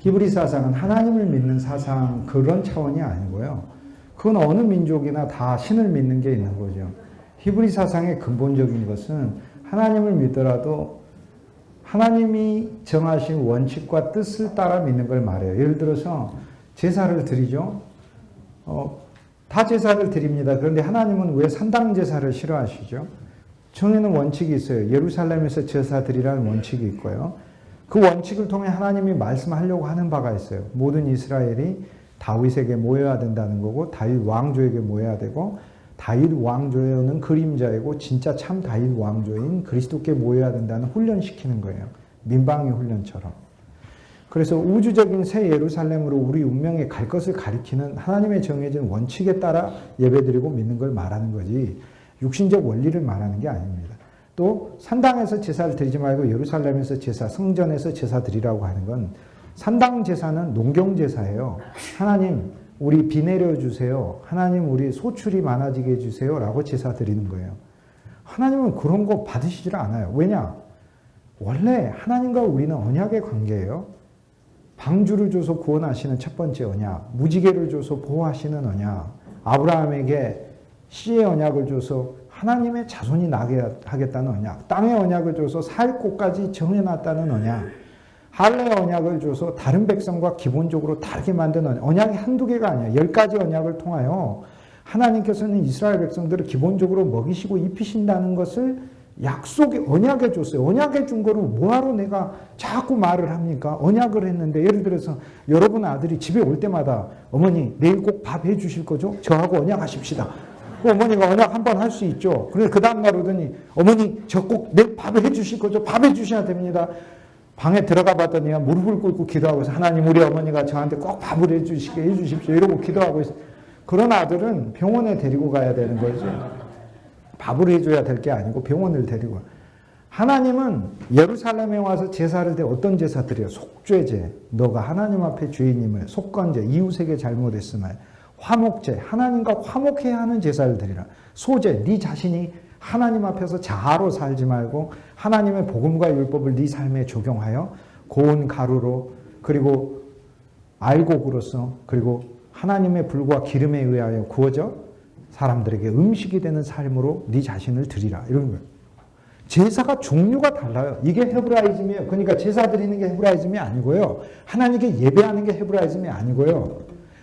히브리 사상은 하나님을 믿는 사상 그런 차원이 아니고요. 그건 어느 민족이나 다 신을 믿는 게 있는 거죠. 히브리 사상의 근본적인 것은 하나님을 믿더라도 하나님이 정하신 원칙과 뜻을 따라 믿는 걸 말해요. 예를 들어서 제사를 드리죠. 다 제사를 드립니다. 그런데 하나님은 왜 산당 제사를 싫어하시죠? 정해놓은 원칙이 있어요. 예루살렘에서 제사 드리라는 원칙이 있고요. 그 원칙을 통해 하나님이 말씀하려고 하는 바가 있어요. 모든 이스라엘이 다윗에게 모여야 된다는 거고 다윗 왕조에게 모여야 되고 다윗 왕조는 그림자이고 진짜 참 다윗 왕조인 그리스도께 모여야 된다는 훈련시키는 거예요. 민방위 훈련처럼. 그래서 우주적인 새 예루살렘으로 우리 운명에 갈 것을 가리키는 하나님의 정해진 원칙에 따라 예배드리고 믿는 걸 말하는 거지 육신적 원리를 말하는 게 아닙니다. 또 산당에서 제사를 드리지 말고 예루살렘에서 제사, 성전에서 제사 드리라고 하는 건 산당 제사는 농경 제사예요. 하나님 우리 비 내려주세요. 하나님 우리 소출이 많아지게 해주세요. 라고 제사 드리는 거예요. 하나님은 그런 거 받으시질 않아요. 왜냐? 원래 하나님과 우리는 언약의 관계예요. 방주를 줘서 구원하시는 첫 번째 언약, 무지개를 줘서 보호하시는 언약, 아브라함에게 씨의 언약을 줘서 하나님의 자손이 나게 하겠다는 언약, 땅의 언약을 줘서 살 곳까지 정해놨다는 언약, 할례의 언약을 줘서 다른 백성과 기본적으로 다르게 만든 언약, 언약이 한두 개가 아니에요. 10가지 언약을 통하여 하나님께서는 이스라엘 백성들을 기본적으로 먹이시고 입히신다는 것을 약속의 언약에 줬어요. 언약에 준 거를 뭐하러 내가 자꾸 말을 합니까? 언약을 했는데 예를 들어서 여러분 아들이 집에 올 때마다 어머니 내일 꼭 밥 해주실 거죠? 저하고 언약하십시다. 어머니가 언약 한 번 할 수 있죠. 그래서 그 다음날 오더니 어머니 저 꼭 내일 밥을 해주실 거죠? 밥 해주셔야 됩니다. 방에 들어가 봤더니 무릎을 꿇고 기도하고 있어요. 하나님 우리 어머니가 저한테 꼭 밥을 해주시게 해주십시오. 이러고 기도하고 있어요. 그런 아들은 병원에 데리고 가야 되는 거죠. 밥을 해줘야 될 게 아니고 병원을 데리고. 하나님은 예루살렘에 와서 제사를 때 어떤 제사 드려요? 속죄제. 너가 하나님 앞에 죄인임을. 속건제. 이웃에게 잘못했음을. 화목제. 하나님과 화목해야 하는 제사를 드리라. 소제. 네 자신이 하나님 앞에서 자아로 살지 말고 하나님의 복음과 율법을 네 삶에 적용하여 고운 가루로 그리고 알곡으로서 그리고 하나님의 불과 기름에 의하여 구워져 사람들에게 음식이 되는 삶으로 네 자신을 드리라. 이런 거예요. 제사가 종류가 달라요. 이게 헤브라이즘이에요. 그러니까 제사 드리는 게 헤브라이즘이 아니고요. 하나님께 예배하는 게 헤브라이즘이 아니고요.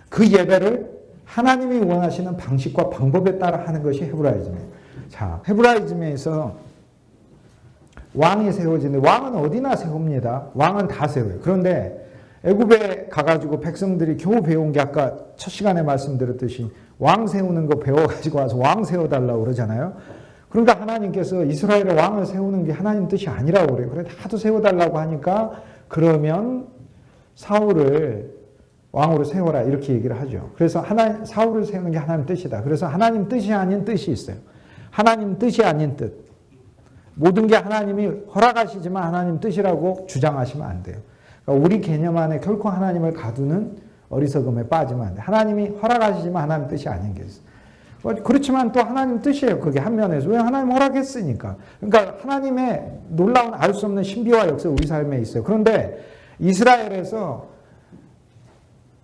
그 예배를 하나님이 원하시는 방식과 방법에 따라 하는 것이 헤브라이즘이에요. 자, 헤브라이즘에서 왕이 세워지는데 왕은 어디나 세웁니다. 왕은 다 세워요. 그런데 애굽에 가가지고 백성들이 겨우 배운 게 아까 첫 시간에 말씀드렸듯이 왕 세우는 거 배워가지고 와서 왕 세워달라고 그러잖아요. 그러니까 하나님께서 이스라엘의 왕을 세우는 게 하나님 뜻이 아니라고 그래요. 그런데 하도 세워달라고 하니까 그러면 사울을 왕으로 세워라 이렇게 얘기를 하죠. 그래서 사울을 세우는 게 하나님 뜻이다. 그래서 하나님 뜻이 아닌 뜻이 있어요. 하나님 뜻이 아닌 뜻. 모든 게 하나님이 허락하시지만 하나님 뜻이라고 주장하시면 안 돼요. 그러니까 우리 개념 안에 결코 하나님을 가두는 어리석음에 빠지면 안 돼요. 하나님이 허락하시지만 하나님 뜻이 아닌 게 있어요. 그렇지만 또 하나님 뜻이에요. 그게 한 면에서. 왜 하나님 허락했으니까. 그러니까 하나님의 놀라운 알 수 없는 신비와 역사 우리 삶에 있어요. 그런데 이스라엘에서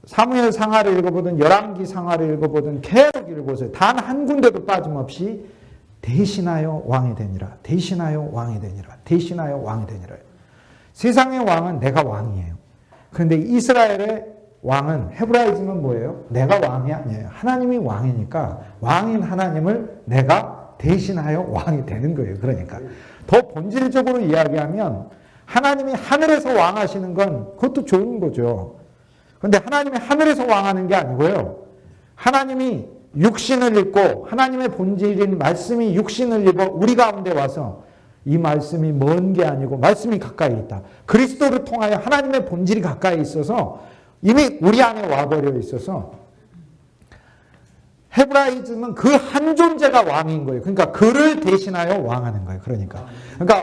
사무엘 상하를 읽어보든 열왕기 상하를 읽어보든 계속 읽어보세요. 단 한 군데도 빠짐없이 대신하여 왕이 되니라. 대신하여 왕이 되니라. 대신하여 왕이 되니라. 세상의 왕은 내가 왕이에요. 그런데 이스라엘의 왕은 헤브라이즘은 뭐예요? 내가 왕이 아니에요. 하나님이 왕이니까 왕인 하나님을 내가 대신하여 왕이 되는 거예요. 그러니까 더 본질적으로 이야기하면 하나님이 하늘에서 왕하시는 건 그것도 좋은 거죠. 그런데 하나님이 하늘에서 왕하는 게 아니고요. 하나님이 육신을 입고 하나님의 본질인 말씀이 육신을 입어 우리 가운데 와서 이 말씀이 먼 게 아니고 말씀이 가까이 있다. 그리스도를 통하여 하나님의 본질이 가까이 있어서 이미 우리 안에 와버려 있어서 헤브라이즘은 그 한 존재가 왕인 거예요. 그러니까 그를 대신하여 왕하는 거예요. 그러니까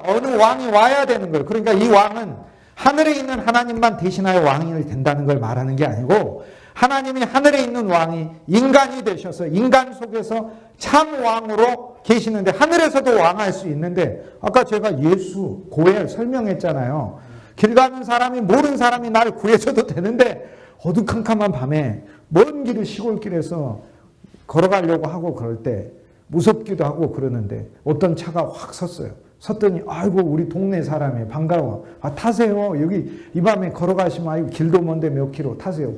어느 왕이 와야 되는 거예요. 그러니까 이 왕은 하늘에 있는 하나님만 대신하여 왕이 된다는 걸 말하는 게 아니고 하나님이 하늘에 있는 왕이 인간이 되셔서 인간 속에서 참 왕으로 계시는데 하늘에서도 왕할 수 있는데 아까 제가 예수 고엘 설명했잖아요. 길 가는 사람이, 모르는 사람이 나를 구해줘도 되는데 어두컴컴한 밤에 먼 길을 시골길에서 걸어가려고 하고 그럴 때 무섭기도 하고 그러는데 어떤 차가 확 섰어요. 섰더니 아이고 우리 동네 사람이 반가워. 아 타세요. 여기 이 밤에 걸어가시면 아이고 길도 먼데 몇 킬로 타세요.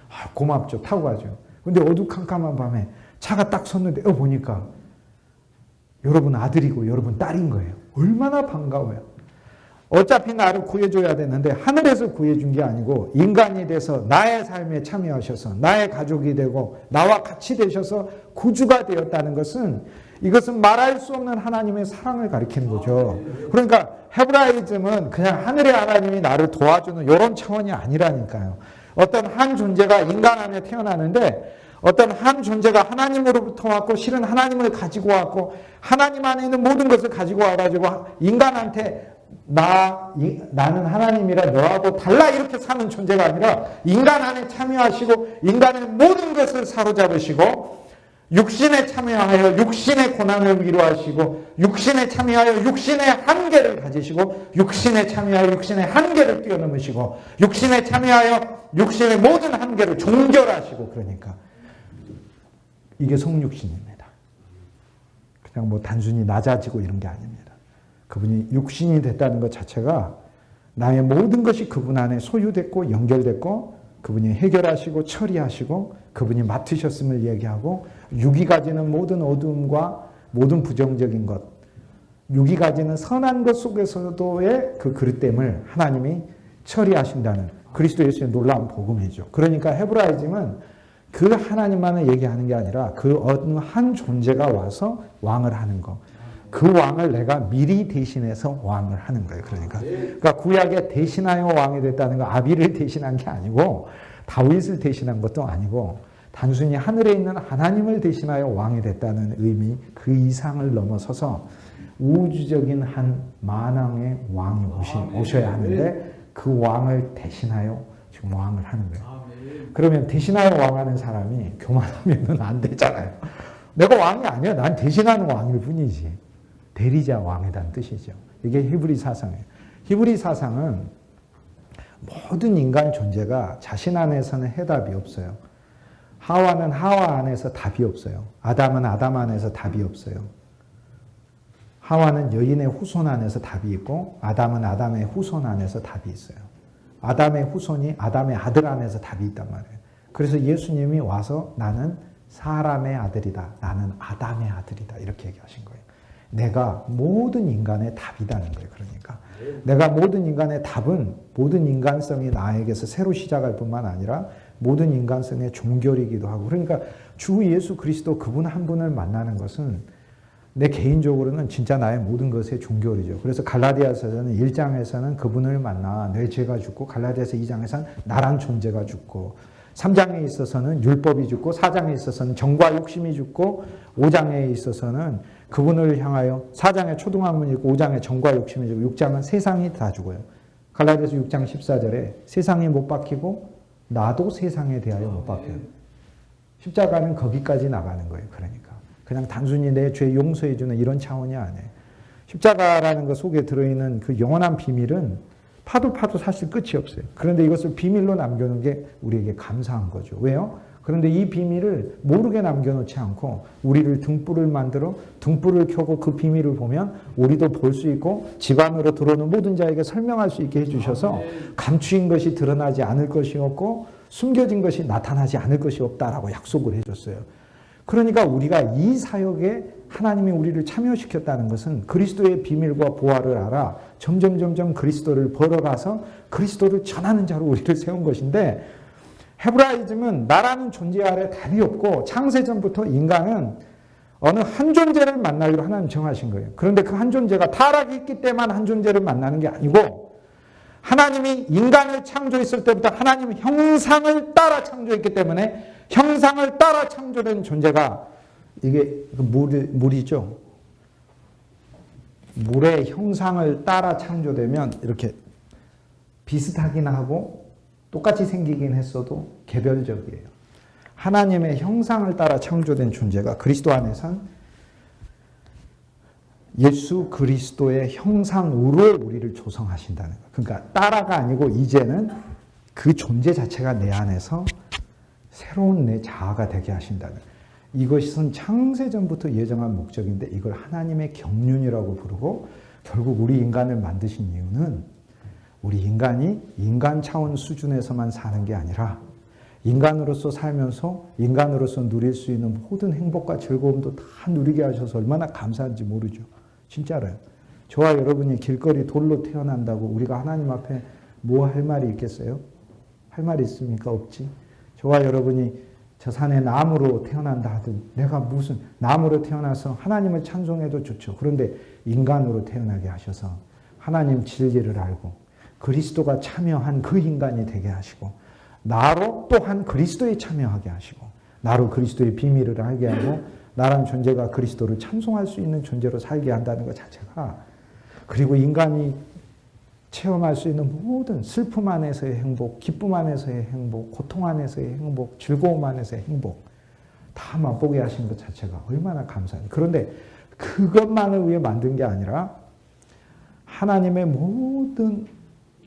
아, 고맙죠. 타고 가죠. 근데 어두컴컴한 밤에 차가 딱 섰는데 보니까 여러분 아들이고 여러분 딸인 거예요. 얼마나 반가워요. 어차피 나를 구해줘야 되는데 하늘에서 구해준 게 아니고 인간이 돼서 나의 삶에 참여하셔서 나의 가족이 되고 나와 같이 되셔서 구주가 되었다는 것은 이것은 말할 수 없는 하나님의 사랑을 가리키는 거죠. 그러니까 헤브라이즘은 그냥 하늘의 하나님이 나를 도와주는 이런 차원이 아니라니까요. 어떤 한 존재가 인간 안에 태어나는데 어떤 한 존재가 하나님으로부터 왔고 실은 하나님을 가지고 왔고 하나님 안에 있는 모든 것을 가지고 와가지고 인간한테 나는 하나님이라 너하고 달라 이렇게 사는 존재가 아니라 인간 안에 참여하시고 인간의 모든 것을 사로잡으시고 육신에 참여하여 육신의 고난을 위로하시고 육신에 참여하여 육신의 한계를 가지시고 육신에 참여하여 육신의 한계를 뛰어넘으시고 육신에 참여하여 육신의 모든 한계를 종결하시고 그러니까 이게 성육신입니다. 그냥 뭐 단순히 낮아지고 이런 게 아닙니다. 그분이 육신이 됐다는 것 자체가 나의 모든 것이 그분 안에 소유됐고 연결됐고 그분이 해결하시고 처리하시고 그분이 맡으셨음을 얘기하고 육이 가지는 모든 어두움과 모든 부정적인 것 육이 가지는 선한 것 속에서도의 그 그릇됨을 하나님이 처리하신다는 그리스도 예수의 놀라운 복음이죠. 그러니까 헤브라이즘은 그 하나님만을 얘기하는 게 아니라 그 어느 한 존재가 와서 왕을 하는 거. 그 왕을 내가 미리 대신해서 왕을 하는 거예요. 그러니까 구약에 대신하여 왕이 됐다는 거 아비를 대신한 게 아니고 다윗을 대신한 것도 아니고 단순히 하늘에 있는 하나님을 대신하여 왕이 됐다는 의미 그 이상을 넘어서서 우주적인 한 만왕의 왕이 오셔야 하는데 그 왕을 대신하여 지금 왕을 하는 거예요. 그러면 대신하여 왕하는 사람이 교만하면 안 되잖아요. 내가 왕이 아니야. 난 대신하는 왕일 뿐이지. 대리자 왕이라는 뜻이죠. 이게 히브리 사상이에요. 히브리 사상은 모든 인간 존재가 자신 안에서는 해답이 없어요. 하와는 하와 안에서 답이 없어요. 아담은 아담 안에서 답이 없어요. 하와는 여인의 후손 안에서 답이 있고 아담은 아담의 후손 안에서 답이 있어요. 아담의 후손이 아담의 아들 안에서 답이 있단 말이에요. 그래서 예수님이 와서 나는 사람의 아들이다. 나는 아담의 아들이다. 이렇게 얘기하신 거예요. 내가 모든 인간의 답이라는 거예요. 그러니까 내가 모든 인간의 답은 모든 인간성이 나에게서 새로 시작할 뿐만 아니라 모든 인간성의 종결이기도 하고 그러니까 주 예수 그리스도 그분 한 분을 만나는 것은 내 개인적으로는 진짜 나의 모든 것의 종결이죠. 그래서 갈라디아서는 1장에서는 그분을 만나 내 죄가 죽고 갈라디아서 2장에서는 나란 존재가 죽고 3장에 있어서는 율법이 죽고 4장에 있어서는 정과 욕심이 죽고 5장에 있어서는 그분을 향하여 4장에 초등학문이 있고 5장에 정과 욕심이 죽고 6장은 세상이 다 죽어요. 갈라디아서 6장 14절에 세상이 못 박히고 나도 세상에 대하여 못 박혀요. 십자가는 거기까지 나가는 거예요. 그러니까 그냥 단순히 내 죄 용서해 주는 이런 차원이 아니에요. 십자가라는 것 속에 들어있는 그 영원한 비밀은 파도 사실 끝이 없어요. 그런데 이것을 비밀로 남겨놓은 게 우리에게 감사한 거죠. 왜요? 그런데 이 비밀을 모르게 남겨놓지 않고 우리를 등불을 만들어 등불을 켜고 그 비밀을 보면 우리도 볼 수 있고 집 안으로 들어오는 모든 자에게 설명할 수 있게 해주셔서 감추인 것이 드러나지 않을 것이 없고 숨겨진 것이 나타나지 않을 것이 없다라고 약속을 해줬어요. 그러니까 우리가 이 사역에 하나님이 우리를 참여시켰다는 것은 그리스도의 비밀과 보화를 알아 점점 그리스도를 벌어가서 그리스도를 전하는 자로 우리를 세운 것인데 헤브라이즘은 나라는 존재 아래 답이 없고 창세전부터 인간은 어느 한 존재를 만나기로 하나님 정하신 거예요. 그런데 그 한 존재가 타락이 있기 때만 한 존재를 만나는 게 아니고 하나님이 인간을 창조했을 때부터 하나님 형상을 따라 창조했기 때문에 형상을 따라 창조된 존재가 이게 물이죠. 물의 형상을 따라 창조되면 이렇게 비슷하긴 하고 똑같이 생기긴 했어도 개별적이에요. 하나님의 형상을 따라 창조된 존재가 그리스도 안에선 예수 그리스도의 형상으로 우리를 조성하신다는 거예요. 그러니까 따라가 아니고 이제는 그 존재 자체가 내 안에서 새로운 내 자아가 되게 하신다는 거예요. 이것은 창세전부터 예정한 목적인데 이걸 하나님의 경륜이라고 부르고 결국 우리 인간을 만드신 이유는 우리 인간이 인간 차원 수준에서만 사는 게 아니라 인간으로서 살면서 인간으로서 누릴 수 있는 모든 행복과 즐거움도 다 누리게 하셔서 얼마나 감사한지 모르죠. 진짜로요. 저와 여러분이 길거리 돌로 태어난다고 우리가 하나님 앞에 뭐 할 말이 있겠어요? 할 말이 있습니까? 없지. 저와 여러분이 저 산에 나무로 태어난다 하든 내가 무슨 나무로 태어나서 하나님을 찬송해도 좋죠. 그런데 인간으로 태어나게 하셔서 하나님 진리를 알고 그리스도가 참여한 그 인간이 되게 하시고 나로 또한 그리스도에 참여하게 하시고 나로 그리스도의 비밀을 알게 하고 나란 존재가 그리스도를 찬송할 수 있는 존재로 살게 한다는 것 자체가 그리고 인간이 체험할 수 있는 모든 슬픔 안에서의 행복, 기쁨 안에서의 행복, 고통 안에서의 행복, 즐거움 안에서의 행복 다 맛보게 하신 것 자체가 얼마나 감사해요. 그런데 그것만을 위해 만든 게 아니라 하나님의 모든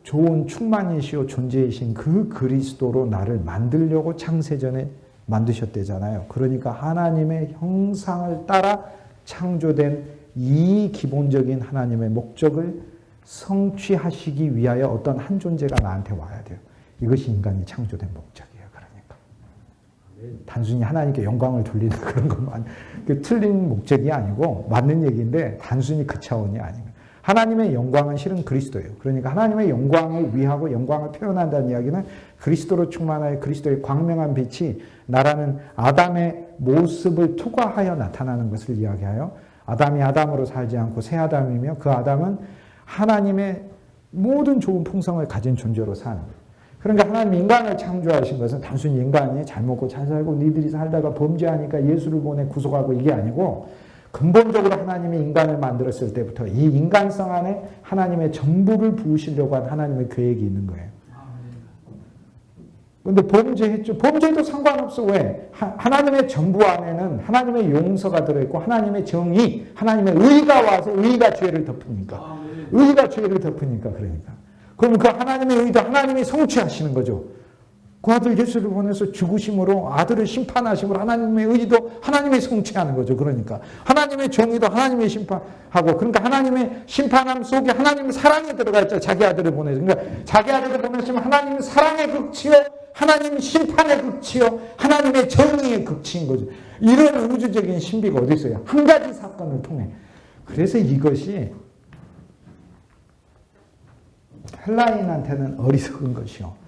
좋은 충만이시오 존재이신 그 그리스도로 나를 만들려고 창세전에 만드셨대잖아요. 그러니까 하나님의 형상을 따라 창조된 이 기본적인 하나님의 목적을 성취하시기 위하여 어떤 한 존재가 나한테 와야 돼요. 이것이 인간이 창조된 목적이에요. 그러니까 단순히 하나님께 영광을 돌리는 그런 것만 틀린 목적이 아니고 맞는 얘기인데 단순히 그 차원이 아니에요. 하나님의 영광은 실은 그리스도예요. 그러니까 하나님의 영광을 위하고 영광을 표현한다는 이야기는 그리스도로 충만하여 그리스도의 광명한 빛이 나라는 아담의 모습을 투과하여 나타나는 것을 이야기하여 아담이 아담으로 살지 않고 새 아담이며 그 아담은 하나님의 모든 좋은 풍성을 가진 존재로 사는 거예요. 그러니까 하나님 인간을 창조하신 것은 단순히 인간이 잘 먹고 잘 살고 니들이 살다가 범죄하니까 예수를 보내 구속하고 이게 아니고 근본적으로 하나님이 인간을 만들었을 때부터 이 인간성 안에 하나님의 전부를 부으시려고 한 하나님의 계획이 있는 거예요. 그런데 범죄했죠. 범죄도 상관없어. 왜? 하나님의 전부 안에는 하나님의 용서가 들어있고 하나님의 정의, 하나님의 의가 와서 의가 죄를 덮으니까. 의가 죄를 덮으니까 그러니까. 그럼 그 하나님의 의도 하나님이 성취하시는 거죠. 그 아들 예수를 보내서 죽으심으로 아들을 심판하심으로 하나님의 의도 하나님이 성취하는 거죠. 그러니까 하나님의 정의도 하나님이 심판하고 그러니까 하나님의 심판함 속에 하나님의 사랑이 들어가 있죠. 자기 아들을 보내서. 그러니까 자기 아들을 보내시면 하나님은 사랑의 극치요. 하나님 심판의 극치요. 하나님의 정의의 극치인 거죠. 이런 우주적인 신비가 어디 있어요? 한 가지 사건을 통해. 그래서 이것이 헬라인한테는 어리석은 것이요.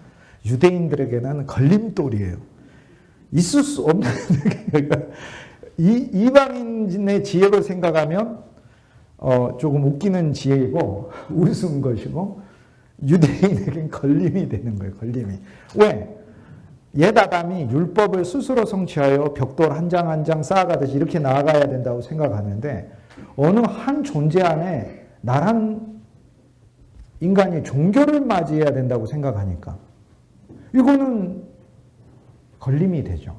유대인들에게는 걸림돌이에요. 있을 수 없는 이방인의 지혜로 생각하면 조금 웃기는 지혜이고 우스운 것이고 유대인에겐 걸림이 되는 거예요. 걸림이. 왜? 옛 아담이 율법을 스스로 성취하여 벽돌 한 장 한 장 쌓아가듯이 이렇게 나아가야 된다고 생각하는데 어느 한 존재 안에 나란 인간이 종교를 맞이해야 된다고 생각하니까 이거는 걸림이 되죠.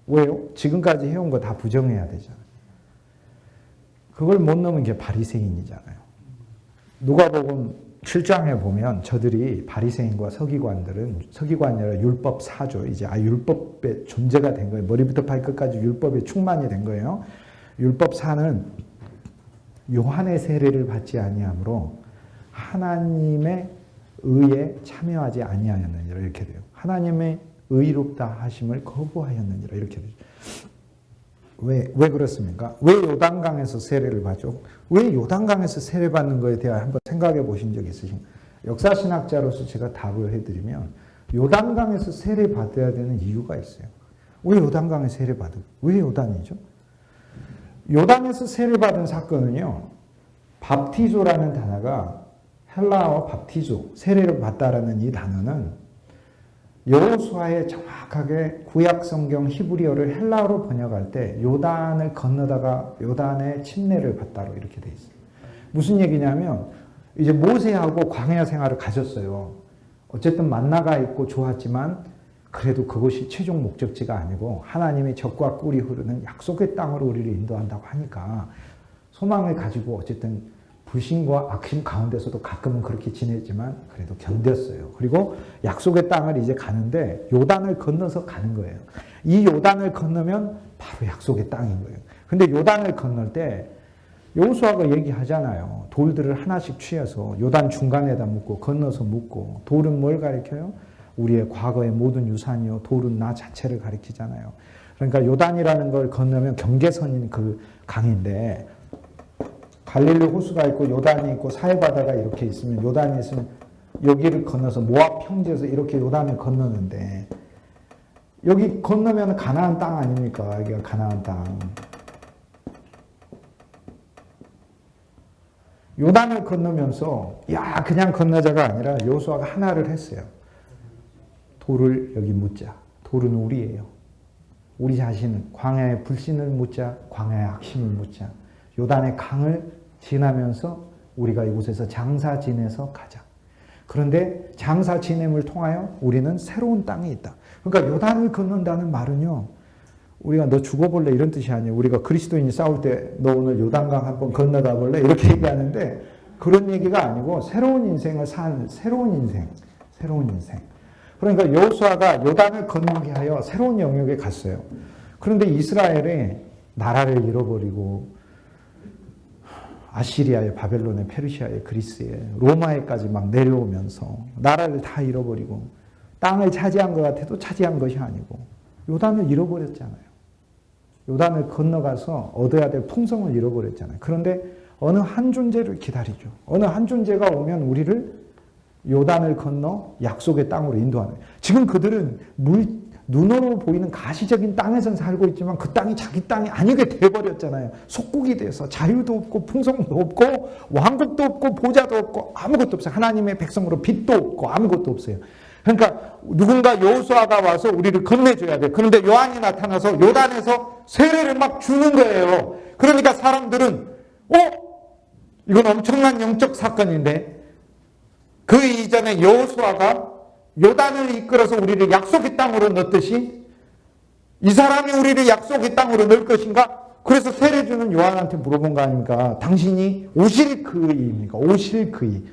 왜요? 지금까지 해온 거 다 부정해야 되잖아요. 그걸 못 넘은 게 바리새인이잖아요. 누가복음 7장에 보면 저들이 바리새인과 서기관들은 서기관이 아니라 율법사죠. 이제 율법의 존재가 된 거예요. 머리부터 발끝까지 율법에 충만이 된 거예요. 율법사는 요한의 세례를 받지 아니하므로 하나님의 의에 참여하지 아니하였느니라 이렇게 돼요. 하나님의 의롭다 하심을 거부하였느니라 이렇게 되죠. 왜 그렇습니까? 왜 요단강에서 세례를 받죠? 왜 요단강에서 세례받는 것에 대해 한번 생각해 보신 적 있으신가요? 역사신학자로서 제가 답을 해드리면 요단강에서 세례받아야 되는 이유가 있어요. 왜 요단강에 세례받아요? 왜 요단이죠? 요단에서 세례받은 사건은요. 밥티조라는 단어가 헬라어 밥티조, 세례를 받다라는 이 단어는 여호수아에 정확하게 구약 성경 히브리어를 헬라어로 번역할 때 요단을 건너다가 요단의 침례를 받다로 이렇게 돼 있어요. 무슨 얘기냐면 이제 모세하고 광야 생활을 가졌어요. 어쨌든 만나가 있고 좋았지만 그래도 그것이 최종 목적지가 아니고 하나님이 적과 꿀이 흐르는 약속의 땅으로 우리를 인도한다고 하니까 소망을 가지고 어쨌든 불신과 악심 가운데서도 가끔은 그렇게 지냈지만 그래도 견뎠어요. 그리고 약속의 땅을 이제 가는데 요단을 건너서 가는 거예요. 이 요단을 건너면 바로 약속의 땅인 거예요. 근데 요단을 건널 때 여호수아가 얘기하잖아요. 돌들을 하나씩 취해서 요단 중간에다 묻고 건너서 묻고, 돌은 뭘 가리켜요? 우리의 과거의 모든 유산이요, 돌은 나 자체를 가리키잖아요. 그러니까 요단이라는 걸 건너면 경계선인 그 강인데, 갈릴리 호수가 있고 요단이 있고 사해바다가 이렇게 있으면, 요단이 있으면 여기를 건너서 모압 평지에서 이렇게 요단을 건너는데, 여기 건너면 가나안 땅 아닙니까? 여기가 가나안 땅. 요단을 건너면서 야 그냥 건너자가 아니라 여호수아가 하나를 했어요. 돌을 여기 묻자. 돌은 우리예요. 우리 자신은 광야의 불신을 묻자. 광야의 악심을 묻자. 요단의 강을 지나면서 우리가 이곳에서 장사 지내서 가자. 그런데 장사 지냄을 통하여 우리는 새로운 땅이 있다. 그러니까 요단을 건넌다는 말은요, 우리가 너 죽어볼래 이런 뜻이 아니에요. 우리가 그리스도인이 싸울 때 너 오늘 요단강 한번 건너가 볼래 이렇게 얘기하는데, 그런 얘기가 아니고 새로운 인생을 사는 새로운 인생. 그러니까 여호수아가 요단을 건너게 하여 새로운 영역에 갔어요. 그런데 이스라엘이 나라를 잃어버리고 아시리아에, 바벨론에, 페르시아에, 그리스에, 로마에까지 막 내려오면서 나라를 다 잃어버리고 땅을 차지한 것 같아도 차지한 것이 아니고 요단을 잃어버렸잖아요. 요단을 건너가서 얻어야 될 풍성을 잃어버렸잖아요. 그런데 어느 한 존재를 기다리죠. 어느 한 존재가 오면 우리를 요단을 건너 약속의 땅으로 인도하는. 지금 그들은 눈으로 보이는 가시적인 땅에선 살고 있지만 그 땅이 자기 땅이 아니게 돼버렸잖아요. 속국이 돼서 자유도 없고 풍성도 없고 왕국도 없고 보좌도 없고 아무것도 없어요. 하나님의 백성으로 빚도 없고 아무것도 없어요. 그러니까 누군가 여호수아가 와서 우리를 건네줘야 돼. 그런데 요한이 나타나서 요단에서 세례를 막 주는 거예요. 그러니까 사람들은 이건 엄청난 영적 사건인데, 그 이전에 여호수아가 요단을 이끌어서 우리를 약속의 땅으로 넣듯이 이 사람이 우리를 약속의 땅으로 넣을 것인가? 그래서 세례 주는 요한한테 물어본 거 아닙니까? 당신이 오실 그이입니까? 오실 그이.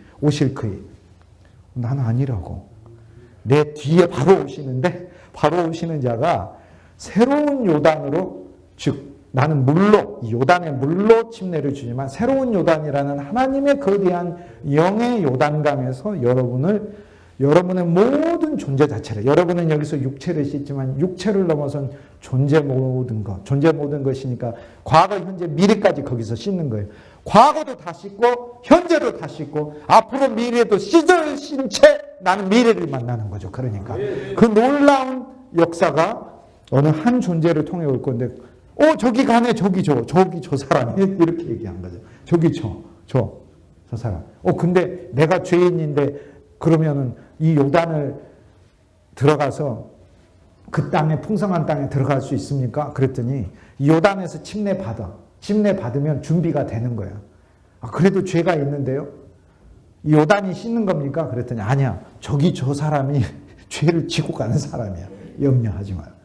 난 아니라고. 내 뒤에 바로 오시는데, 바로 오시는 자가 새로운 요단으로, 즉 나는 물로, 요단의 물로 침례를 주지만 새로운 요단이라는 하나님의 거대한 영의 요단강에서 여러분의 모든 존재 자체를, 여러분은 여기서 육체를 씻지만 육체를 넘어선 존재 모든 것이니까 과거, 현재, 미래까지 거기서 씻는 거예요. 과거도 다 씻고 현재도 다 씻고 앞으로 미래도 씻은 채 나는 미래를 만나는 거죠. 그러니까 그 놀라운 역사가 어느 한 존재를 통해 올 건데, 저기 가네, 저기 저 사람이 이렇게 얘기한 거죠. 저기 저 사람. 근데 내가 죄인인데 그러면은 이 요단을 들어가서 그 땅에, 풍성한 땅에 들어갈 수 있습니까? 그랬더니 이 요단에서 침례 받으면 준비가 되는 거야. 그래도 죄가 있는데요? 이 요단이 씻는 겁니까? 그랬더니 아니야. 저기 저 사람이 죄를 지고 가는 사람이야. 염려하지 마요.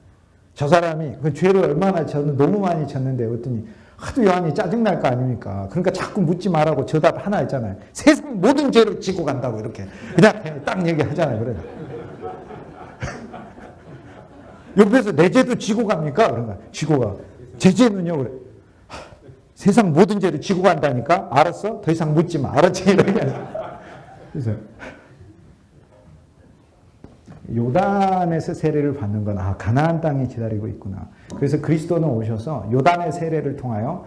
저 사람이 그 죄를 얼마나 너무 많이 졌는데, 그랬더니 하도 요한이 짜증날 거 아닙니까? 그러니까 자꾸 묻지 말라고 저답 하나 있잖아요. 세상 모든 죄를 지고 간다고 이렇게 그냥 딱 얘기하잖아요. 그래. 옆에서 내 죄도 지고 갑니까? 그런가? 지고 가. 제 죄는요? 그래. 세상 모든 죄를 지고 간다니까? 알았어? 더 이상 묻지 마. 알았지? 이렇게. 그래서 요단에서 세례를 받는 건 가나안 땅이 기다리고 있구나. 그래서 그리스도는 오셔서 요단의 세례를 통하여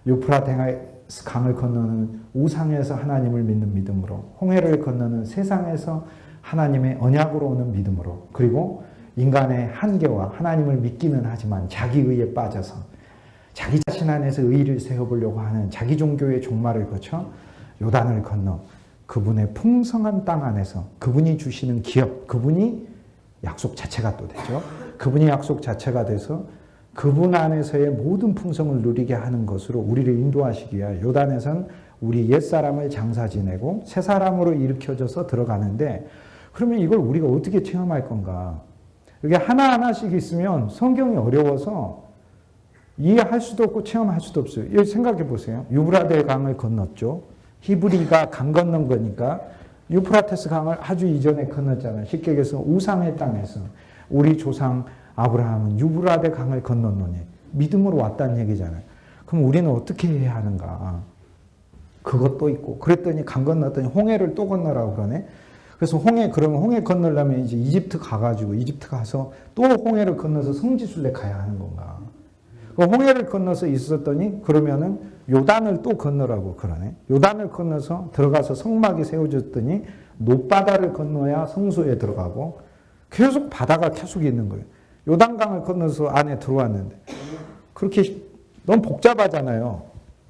유프라테스 강을 건너는 우상에서 하나님을 믿는 믿음으로, 홍해를 건너는 세상에서 하나님의 언약으로 오는 믿음으로, 그리고 인간의 한계와 하나님을 믿기는 하지만 자기 의에 빠져서 자기 자신 안에서 의의를 세워보려고 하는 자기 종교의 종말을 거쳐 요단을 건너 그분의 풍성한 땅 안에서 그분이 주시는 기업, 그분이 약속 자체가 또 되죠. 그분이 약속 자체가 돼서 그분 안에서의 모든 풍성을 누리게 하는 것으로 우리를 인도하시기 위하여 요단에선 우리 옛사람을 장사 지내고 새 사람으로 일으켜져서 들어가는데, 그러면 이걸 우리가 어떻게 체험할 건가? 이게 하나하나씩 있으면 성경이 어려워서 이해할 수도 없고 체험할 수도 없어요. 여기 생각해 보세요. 유브라데 강을 건넜죠. 히브리가 강 건넌 거니까 유프라테스 강을 아주 이전에 건넜잖아요. 쉽게 얘기해서 우상의 땅에서 우리 조상 아브라함은 유브라데 강을 건넜노니 믿음으로 왔다는 얘기잖아요. 그럼 우리는 어떻게 해야 하는가? 그것도 있고 그랬더니 강 건넜더니 홍해를 또 건너라고 그러네. 그래서 그러면 홍해 건너려면 이제 이집트 가가지고 이집트 가서 또 홍해를 건너서 성지순례 가야 하는 건가? 홍해를 건너서 있었더니 그러면은 요단을 또 건너라고 그러네. 요단을 건너서 들어가서 성막이 세워졌더니 노바다를 건너야 성소에 들어가고 계속 바다가 계속 있는 거예요. 요단강을 건너서 안에 들어왔는데 그렇게 너무 복잡하잖아요.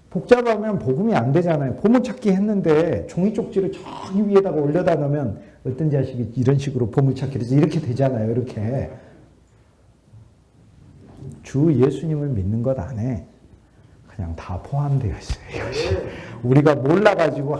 복잡하면 복음이 안 되잖아요. 보물찾기 했는데 종이 쪽지를 저기 위에다가 올려다 놓으면 어떤 자식이 이런 식으로 보물찾기를 해서 이렇게 되잖아요. 이렇게. 주 예수님을 믿는 것 안에 그냥 다 포함되어 있어요. 이것이. 우리가 몰라가지고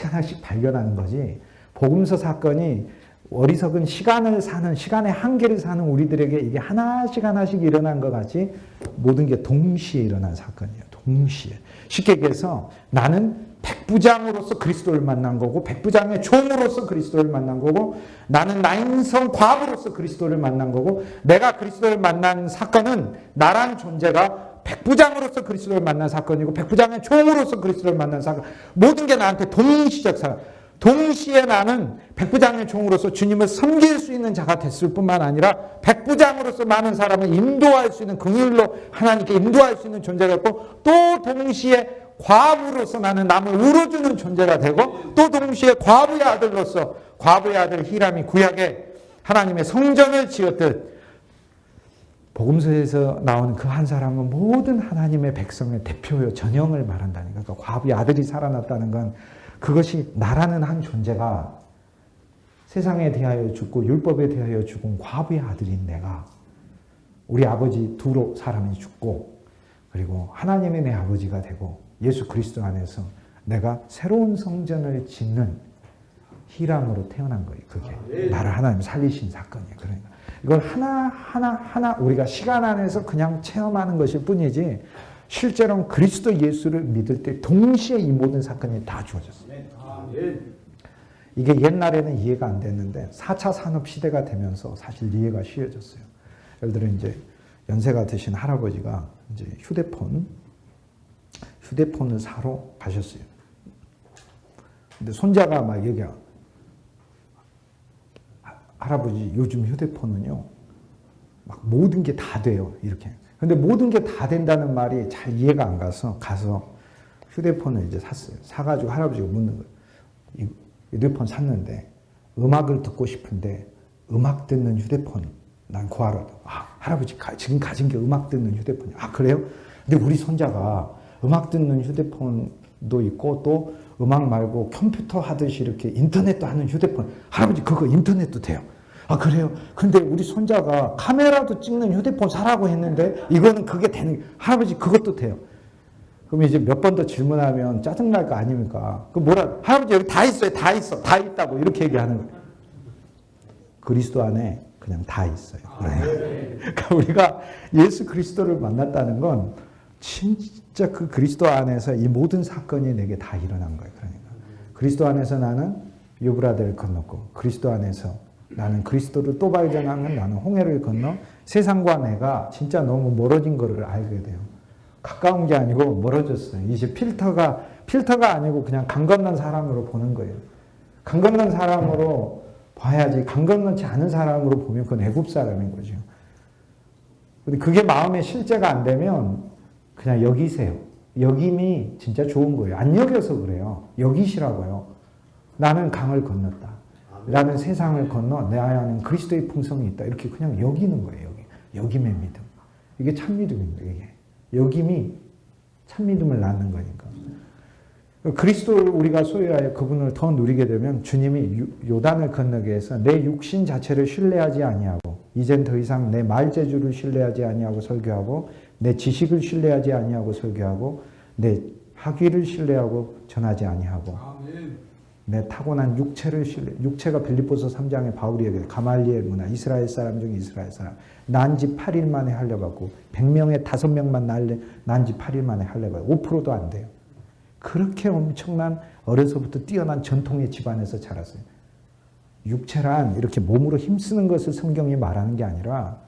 하나씩 발견하는 거지. 복음서 사건이 어리석은 시간의 한계를 사는 우리들에게 이게 하나씩 일어난 것 같이 모든 게 동시에 일어난 사건이에요. 동시에. 쉽게 얘기해서 나는 백부장으로서 그리스도를 만난 거고 백부장의 종으로서 그리스도를 만난 거고 나는 나인성 과부로서 그리스도를 만난 거고 내가 그리스도를 만난 사건은 나라는 존재가 백부장으로서 그리스도를 만난 사건이고 백부장의 종으로서 그리스도를 만난 사건 모든 게 나한테 동시적 사건 동시에 나는 백부장의 종으로서 주님을 섬길 수 있는 자가 됐을 뿐만 아니라 백부장으로서 많은 사람을 인도할 수 있는 긍휼로 하나님께 인도할 수 있는 존재가 있고 또 동시에 과부로서 나는 남을 울어주는 존재가 되고 또 동시에 과부의 아들로서 과부의 아들 히람이 구약에 하나님의 성전을 지었듯 복음서에서 나오는 그 한 사람은 모든 하나님의 백성의 대표요 전형을 말한다니까. 그러니까 과부의 아들이 살아났다는 건 그것이 나라는 한 존재가 세상에 대하여 죽고 율법에 대하여 죽은 과부의 아들인 내가 우리 아버지 두 사람이 죽고 그리고 하나님의 내 아버지가 되고 예수 그리스도 안에서 내가 새로운 성전을 짓는 히람으로 태어난 거예요. 그게 나를 하나님 살리신 사건이에요. 그러니까 이걸 하나 우리가 시간 안에서 그냥 체험하는 것일 뿐이지 실제로는 그리스도 예수를 믿을 때 동시에 이 모든 사건이 다 주어졌어요. 이게 옛날에는 이해가 안 됐는데 4차 산업 시대가 되면서 사실 이해가 쉬워졌어요. 예를 들어 이제 연세가 드신 할아버지가 이제 휴대폰을 사러 가셨어요. 근데 손자가 막 얘기해요. 할아버지 요즘 휴대폰은요 막 모든 게 다 돼요. 이렇게. 근데 모든 게 다 된다는 말이 잘 이해가 안 가서 휴대폰을 이제 샀어요. 사가지고 할아버지가 묻는 거예요. 휴대폰 샀는데 음악을 듣고 싶은데 음악 듣는 휴대폰 난 구하러. 할아버지 지금 가진 게 음악 듣는 휴대폰이야. 그래요? 근데 우리 손자가 음악 듣는 휴대폰도 있고 또 음악 말고 컴퓨터 하듯이 이렇게 인터넷도 하는 휴대폰. 할아버지 그거 인터넷도 돼요. 그래요? 근데 우리 손자가 카메라도 찍는 휴대폰 사라고 했는데 이거는 그게 되는 할아버지 그것도 돼요. 그럼 이제 몇 번 더 질문하면 짜증날 거 아닙니까? 할아버지 여기 다 있어요. 다 있어. 다 있다고 이렇게 얘기하는 거예요. 그리스도 안에 그냥 다 있어요. 그러니까 우리가 예수 그리스도를 만났다는 건 진짜 그 그리스도 안에서 이 모든 사건이 내게 다 일어난 거예요. 그러니까 그리스도 안에서 나는 유브라데를 건넜고 그리스도 안에서 나는 그리스도를 또 발견하면 나는 홍해를 건너 세상과 내가 진짜 너무 멀어진 거를 알게 돼요. 가까운 게 아니고 멀어졌어요. 이제 필터가 아니고 그냥 강 건넌 사람으로 보는 거예요. 강 건넌 사람으로 봐야지 강 건너지 않은 사람으로 보면 그건 애굽 사람인 거죠. 근데 그게 마음의 실제가 안 되면 그냥 여기세요. 여김이 진짜 좋은 거예요. 안 여겨서 그래요. 여기시라고요. 나는 강을 건넜다. 나는 세상을 건너 내 안에는 그리스도의 풍성이 있다. 이렇게 그냥 여기는 거예요. 여김의 믿음. 이게 참 믿음입니다. 이게. 여김이 참 믿음을 낳는 거니까. 그리스도를 우리가 소유하여 그분을 더 누리게 되면 주님이 요단을 건너게 해서 내 육신 자체를 신뢰하지 아니하고 이젠 더 이상 내 말재주를 신뢰하지 아니하고 설교하고 내 지식을 신뢰하지 아니하고 설교하고 내 학위를 신뢰하고 전하지 아니하고 내 타고난 육체가 빌립보서 3장에 바울이 얘기해요. 가말리엘 문화, 이스라엘 사람 중에 이스라엘 사람. 난지 8일 만에 할례받고 100명에 5명만 난지 8일 만에 할례받고 5%도 안 돼요. 그렇게 엄청난 어려서부터 뛰어난 전통의 집안에서 자랐어요. 육체란 이렇게 몸으로 힘쓰는 것을 성경이 말하는 게 아니라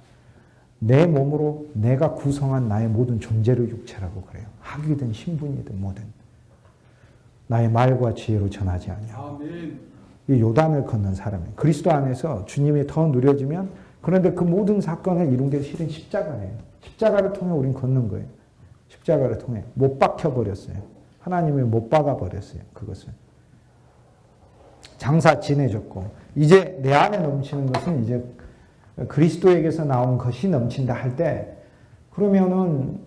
내 몸으로 내가 구성한 나의 모든 존재를 육체라고 그래요. 학위든 신분이든 뭐든. 나의 말과 지혜로 전하지 아니하고. 이 요단을 건넌 사람이에요. 그리스도 안에서 주님이 더 누려지면 그런데 그 모든 사건을 이룬 게 실은 십자가예요. 십자가를 통해 우린 걷는 거예요. 십자가를 통해 못 박혀버렸어요. 하나님이 못 박아버렸어요. 그것을. 장사 지내줬고 이제 내 안에 넘치는 것은 이제 그리스도에게서 나온 것이 넘친다 할 때 그러면은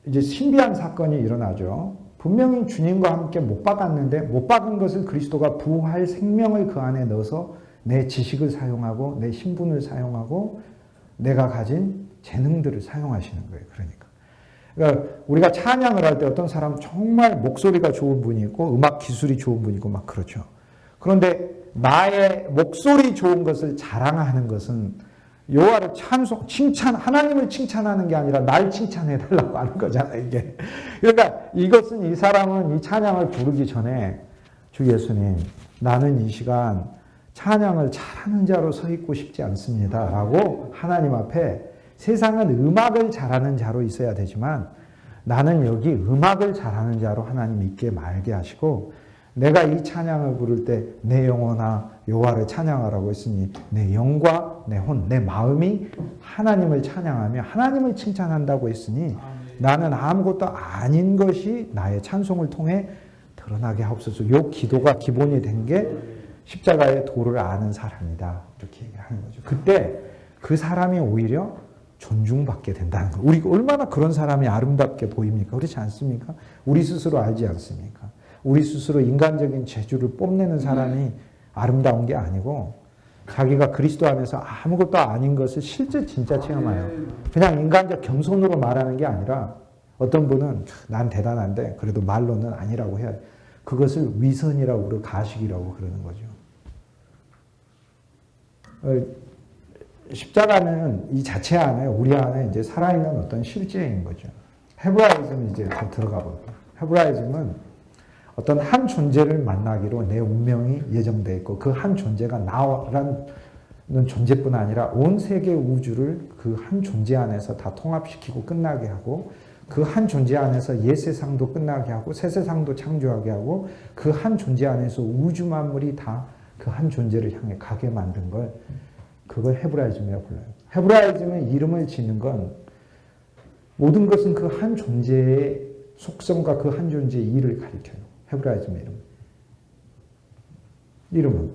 이제 신비한 사건이 일어나죠. 분명히 주님과 함께 못 박았는데 못 박은 것을 그리스도가 부활 생명을 그 안에 넣어서 내 지식을 사용하고 내 신분을 사용하고 내가 가진 재능들을 사용하시는 거예요. 그러니까 우리가 찬양을 할 때 어떤 사람 정말 목소리가 좋은 분이 있고 음악 기술이 좋은 분이 있고 막 그렇죠. 그런데 나의 목소리 좋은 것을 자랑하는 것은 여호와를 칭찬, 하나님을 칭찬하는 게 아니라 날 칭찬해 달라고 하는 거잖아요, 이게. 그러니까 이것은 이 사람은 이 찬양을 부르기 전에 주 예수님, 나는 이 시간 찬양을 잘하는 자로 서 있고 싶지 않습니다. 라고 하나님 앞에 세상은 음악을 잘하는 자로 있어야 되지만 나는 여기 음악을 잘하는 자로 하나님 있게 말게 하시고 내가 이 찬양을 부를 때 내 영혼아 여호와를 찬양하라고 했으니 내 영과 내 혼, 내 마음이 하나님을 찬양하며 하나님을 칭찬한다고 했으니 나는 아무것도 아닌 것이 나의 찬송을 통해 드러나게 하옵소서. 요 기도가 기본이 된 게 십자가의 도를 아는 사람이다. 이렇게 얘기하는 거죠. 그때 그 사람이 오히려 존중받게 된다는 거예요. 우리가 얼마나 그런 사람이 아름답게 보입니까? 그렇지 않습니까? 우리 스스로 알지 않습니까? 우리 스스로 인간적인 재주를 뽐내는 사람이 아름다운 게 아니고 자기가 그리스도 안에서 아무것도 아닌 것을 실제 진짜 체험해요. 그냥 인간적 겸손으로 말하는 게 아니라 어떤 분은 난 대단한데 그래도 말로는 아니라고 해야 돼. 그것을 위선이라고 그러고 가식이라고 그러는 거죠. 십자가는 이 자체 안에 우리 안에 이제 살아있는 어떤 실제인 거죠. 헤브라이즘이 이제 더 들어가 볼게요. 헤브라이즘은 어떤 한 존재를 만나기로 내 운명이 예정되어 있고 그 한 존재가 나라는 존재뿐 아니라 온 세계 우주를 그 한 존재 안에서 다 통합시키고 끝나게 하고 그 한 존재 안에서 옛 세상도 끝나게 하고 새 세상도 창조하게 하고 그 한 존재 안에서 우주 만물이 다 그 한 존재를 향해 가게 만든 걸 그걸 헤브라이즘이라고 불러요. 헤브라이즘의 이름을 짓는 건 모든 것은 그 한 존재의 속성과 그 한 존재의 일을 가리켜요. 헤브라이즘의 이름은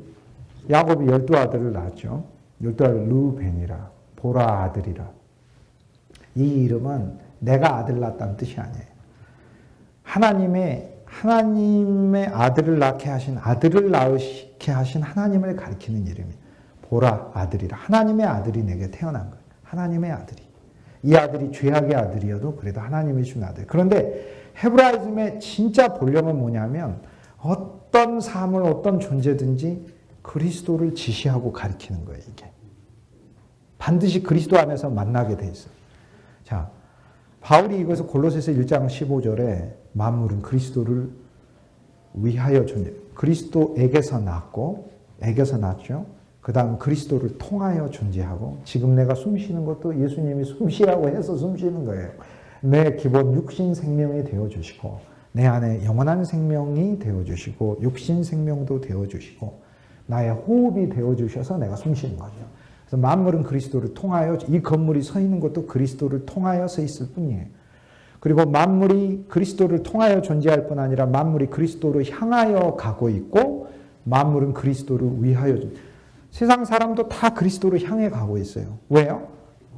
야곱이 12아들을 낳았죠. 12아들 루벤이라 보라 아들이라. 이 이름은 내가 아들 낳았다는 뜻이 아니에요. 하나님의 아들을 낳게 하신 아들을 낳게 하신 하나님을 가리키는 이름이에요. 보라 아들이라. 하나님의 아들이 내게 태어난 거예요. 하나님의 아들이. 이 아들이 죄악의 아들이어도 그래도 하나님이 준 아들. 그런데 헤브라이즘의 진짜 본령은 뭐냐면 어떤 삶을 어떤 존재든지 그리스도를 지시하고 가리키는 거예요. 이게. 반드시 그리스도 안에서 만나게 돼 있어요. 자, 바울이 이것을 골로새서 1장 15절에 만물은 그리스도를 위하여 존재. 그리스도에게서 났고 에게서 났죠. 그 다음 그리스도를 통하여 존재하고 지금 내가 숨쉬는 것도 예수님이 숨쉬라고 해서 숨쉬는 거예요. 내 기본 육신 생명이 되어주시고 내 안에 영원한 생명이 되어주시고 육신 생명도 되어주시고 나의 호흡이 되어주셔서 내가 숨쉬는 거죠. 그래서 만물은 그리스도를 통하여 이 건물이 서 있는 것도 그리스도를 통하여 서 있을 뿐이에요. 그리고 만물이 그리스도를 통하여 존재할 뿐 아니라 만물이 그리스도로 향하여 가고 있고 만물은 그리스도를 위하여 세상 사람도 다 그리스도를 향해 가고 있어요. 왜요?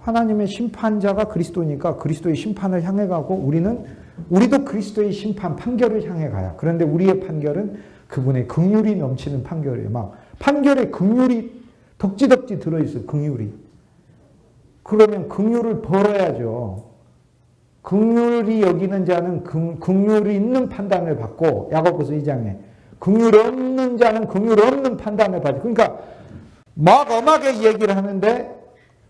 하나님의 심판자가 그리스도니까 그리스도의 심판을 향해 가고 우리도 그리스도의 심판, 판결을 향해 가요. 그런데 우리의 판결은 그분의 긍휼이 넘치는 판결이에요. 막 판결에 긍휼이 덕지덕지 들어있어요. 긍휼이. 그러면 긍휼을 벌어야죠. 긍휼이 여기는 자는 긍휼이 있는 판단을 받고 야고보서 2장에 긍휼 없는 자는 긍휼 없는 판단에 빠져. 그러니까 막 엄하게 얘기를 하는데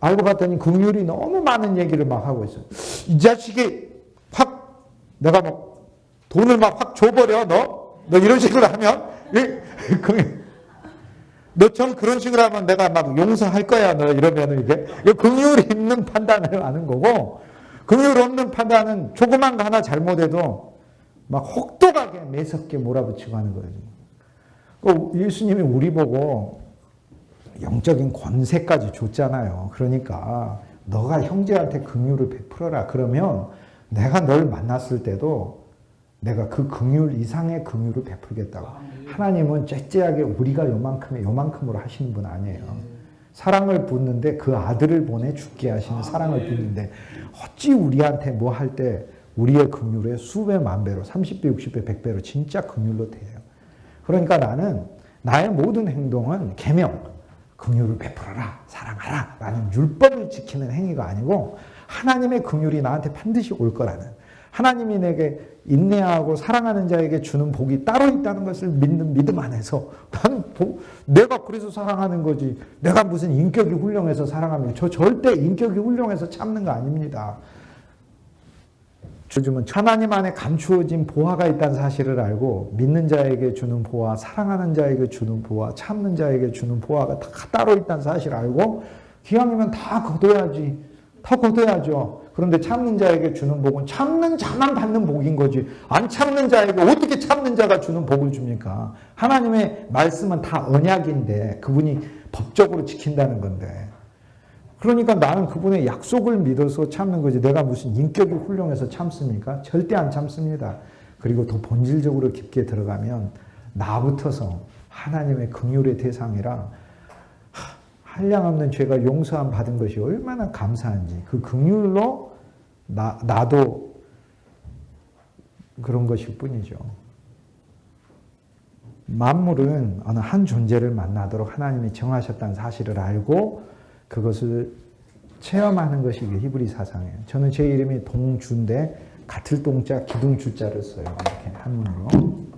알고 봤더니 긍휼이 너무 많은 얘기를 막 하고 있어요. 이 자식이 확 내가 뭐 돈을 막 확 줘버려 너 이런 식으로 하면 너처럼 그런 식으로 하면 내가 막 용서할 거야 너 이러면 이게 긍휼 있는 판단을 하는 거고, 긍휼 없는 판단은 조그만 거 하나 잘못해도 막 혹독하게 매섭게 몰아붙이고 하는 거예요. 예수님이 우리 보고 영적인 권세까지 줬잖아요. 그러니까 너가 형제한테 긍휼을 베풀어라. 그러면 내가 널 만났을 때도 내가 그 긍휼 이상의 긍휼을 베풀겠다고. 하나님은 째째하게 우리가 요만큼으로 하시는 분 아니에요. 사랑을 붓는데 그 아들을 보내 죽게 하시는 사랑을 붓는데 어찌 우리한테 뭐 할 때 우리의 긍휼의 수배 만배로 30배 60배 100배로 진짜 긍휼로 돼요. 그러니까 나는 나의 모든 행동은 계명, 긍휼을 베풀어라, 사랑하라 라는 율법을 지키는 행위가 아니고 하나님의 긍휼이 나한테 반드시 올 거라는, 하나님이 내게 인내하고 사랑하는 자에게 주는 복이 따로 있다는 것을 믿는 믿음 안에서 나는 내가 그래서 사랑하는 거지, 내가 무슨 인격이 훌륭해서 사랑합니다. 저 절대 인격이 훌륭해서 참는 거 아닙니다. 요즘은 하나님 안에 감추어진 보화가 있다는 사실을 알고 믿는 자에게 주는 보화, 사랑하는 자에게 주는 보화, 참는 자에게 주는 보화가 다 따로 있다는 사실을 알고 기왕이면 다 거둬야지. 다 거둬야죠. 그런데 참는 자에게 주는 복은 참는 자만 받는 복인 거지. 안 참는 자에게 어떻게 참는 자가 주는 복을 줍니까? 하나님의 말씀은 다 언약인데 그분이 법적으로 지킨다는 건데. 그러니까 나는 그분의 약속을 믿어서 참는 거지. 내가 무슨 인격이 훌륭해서 참습니까? 절대 안 참습니다. 그리고 더 본질적으로 깊게 들어가면 나부터서 하나님의 긍휼의 대상이라 한량없는 죄가 용서함 받은 것이 얼마나 감사한지, 그 긍휼로 나도 그런 것일 뿐이죠. 만물은 어느 한 존재를 만나도록 하나님이 정하셨다는 사실을 알고 그것을 체험하는 것이 히브리 사상이에요. 저는 제 이름이 동주인데 같을 동자 기둥주자를 써요. 이렇게 한문으로.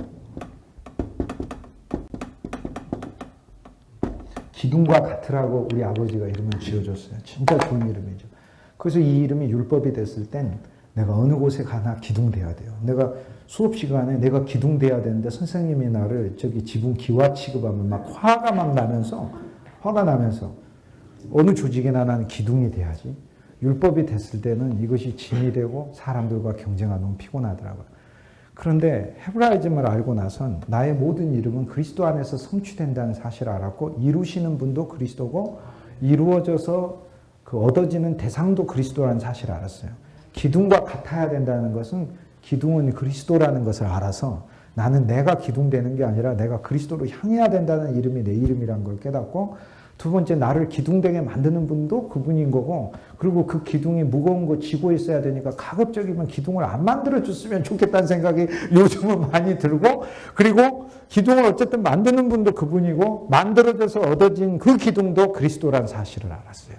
기둥과 같으라고 우리 아버지가 이름을 지어줬어요. 진짜 좋은 이름이죠. 그래서 이 이름이 율법이 됐을 땐 내가 어느 곳에 가나 기둥돼야 돼요. 내가 수업 시간에 내가 기둥돼야 되는데 선생님이 나를 저기 지붕 기와 취급하면 막 화가 나면서 어느 조직이나 나는 기둥이 돼야지. 율법이 됐을 때는 이것이 짐이 되고 사람들과 경쟁하면 너무 피곤하더라고요. 그런데 헤브라이즘을 알고 나선 나의 모든 이름은 그리스도 안에서 성취된다는 사실을 알았고 이루시는 분도 그리스도고 이루어져서 그 얻어지는 대상도 그리스도라는 사실을 알았어요. 기둥과 같아야 된다는 것은 기둥은 그리스도라는 것을 알아서 나는 내가 기둥되는 게 아니라 내가 그리스도로 향해야 된다는 이름이 내 이름이라는 걸 깨닫고, 두 번째 나를 기둥되게 만드는 분도 그분인 거고, 그리고 그 기둥이 무거운 거 지고 있어야 되니까 가급적이면 기둥을 안 만들어줬으면 좋겠다는 생각이 요즘은 많이 들고, 그리고 기둥을 어쨌든 만드는 분도 그분이고 만들어져서 얻어진 그 기둥도 그리스도라는 사실을 알았어요.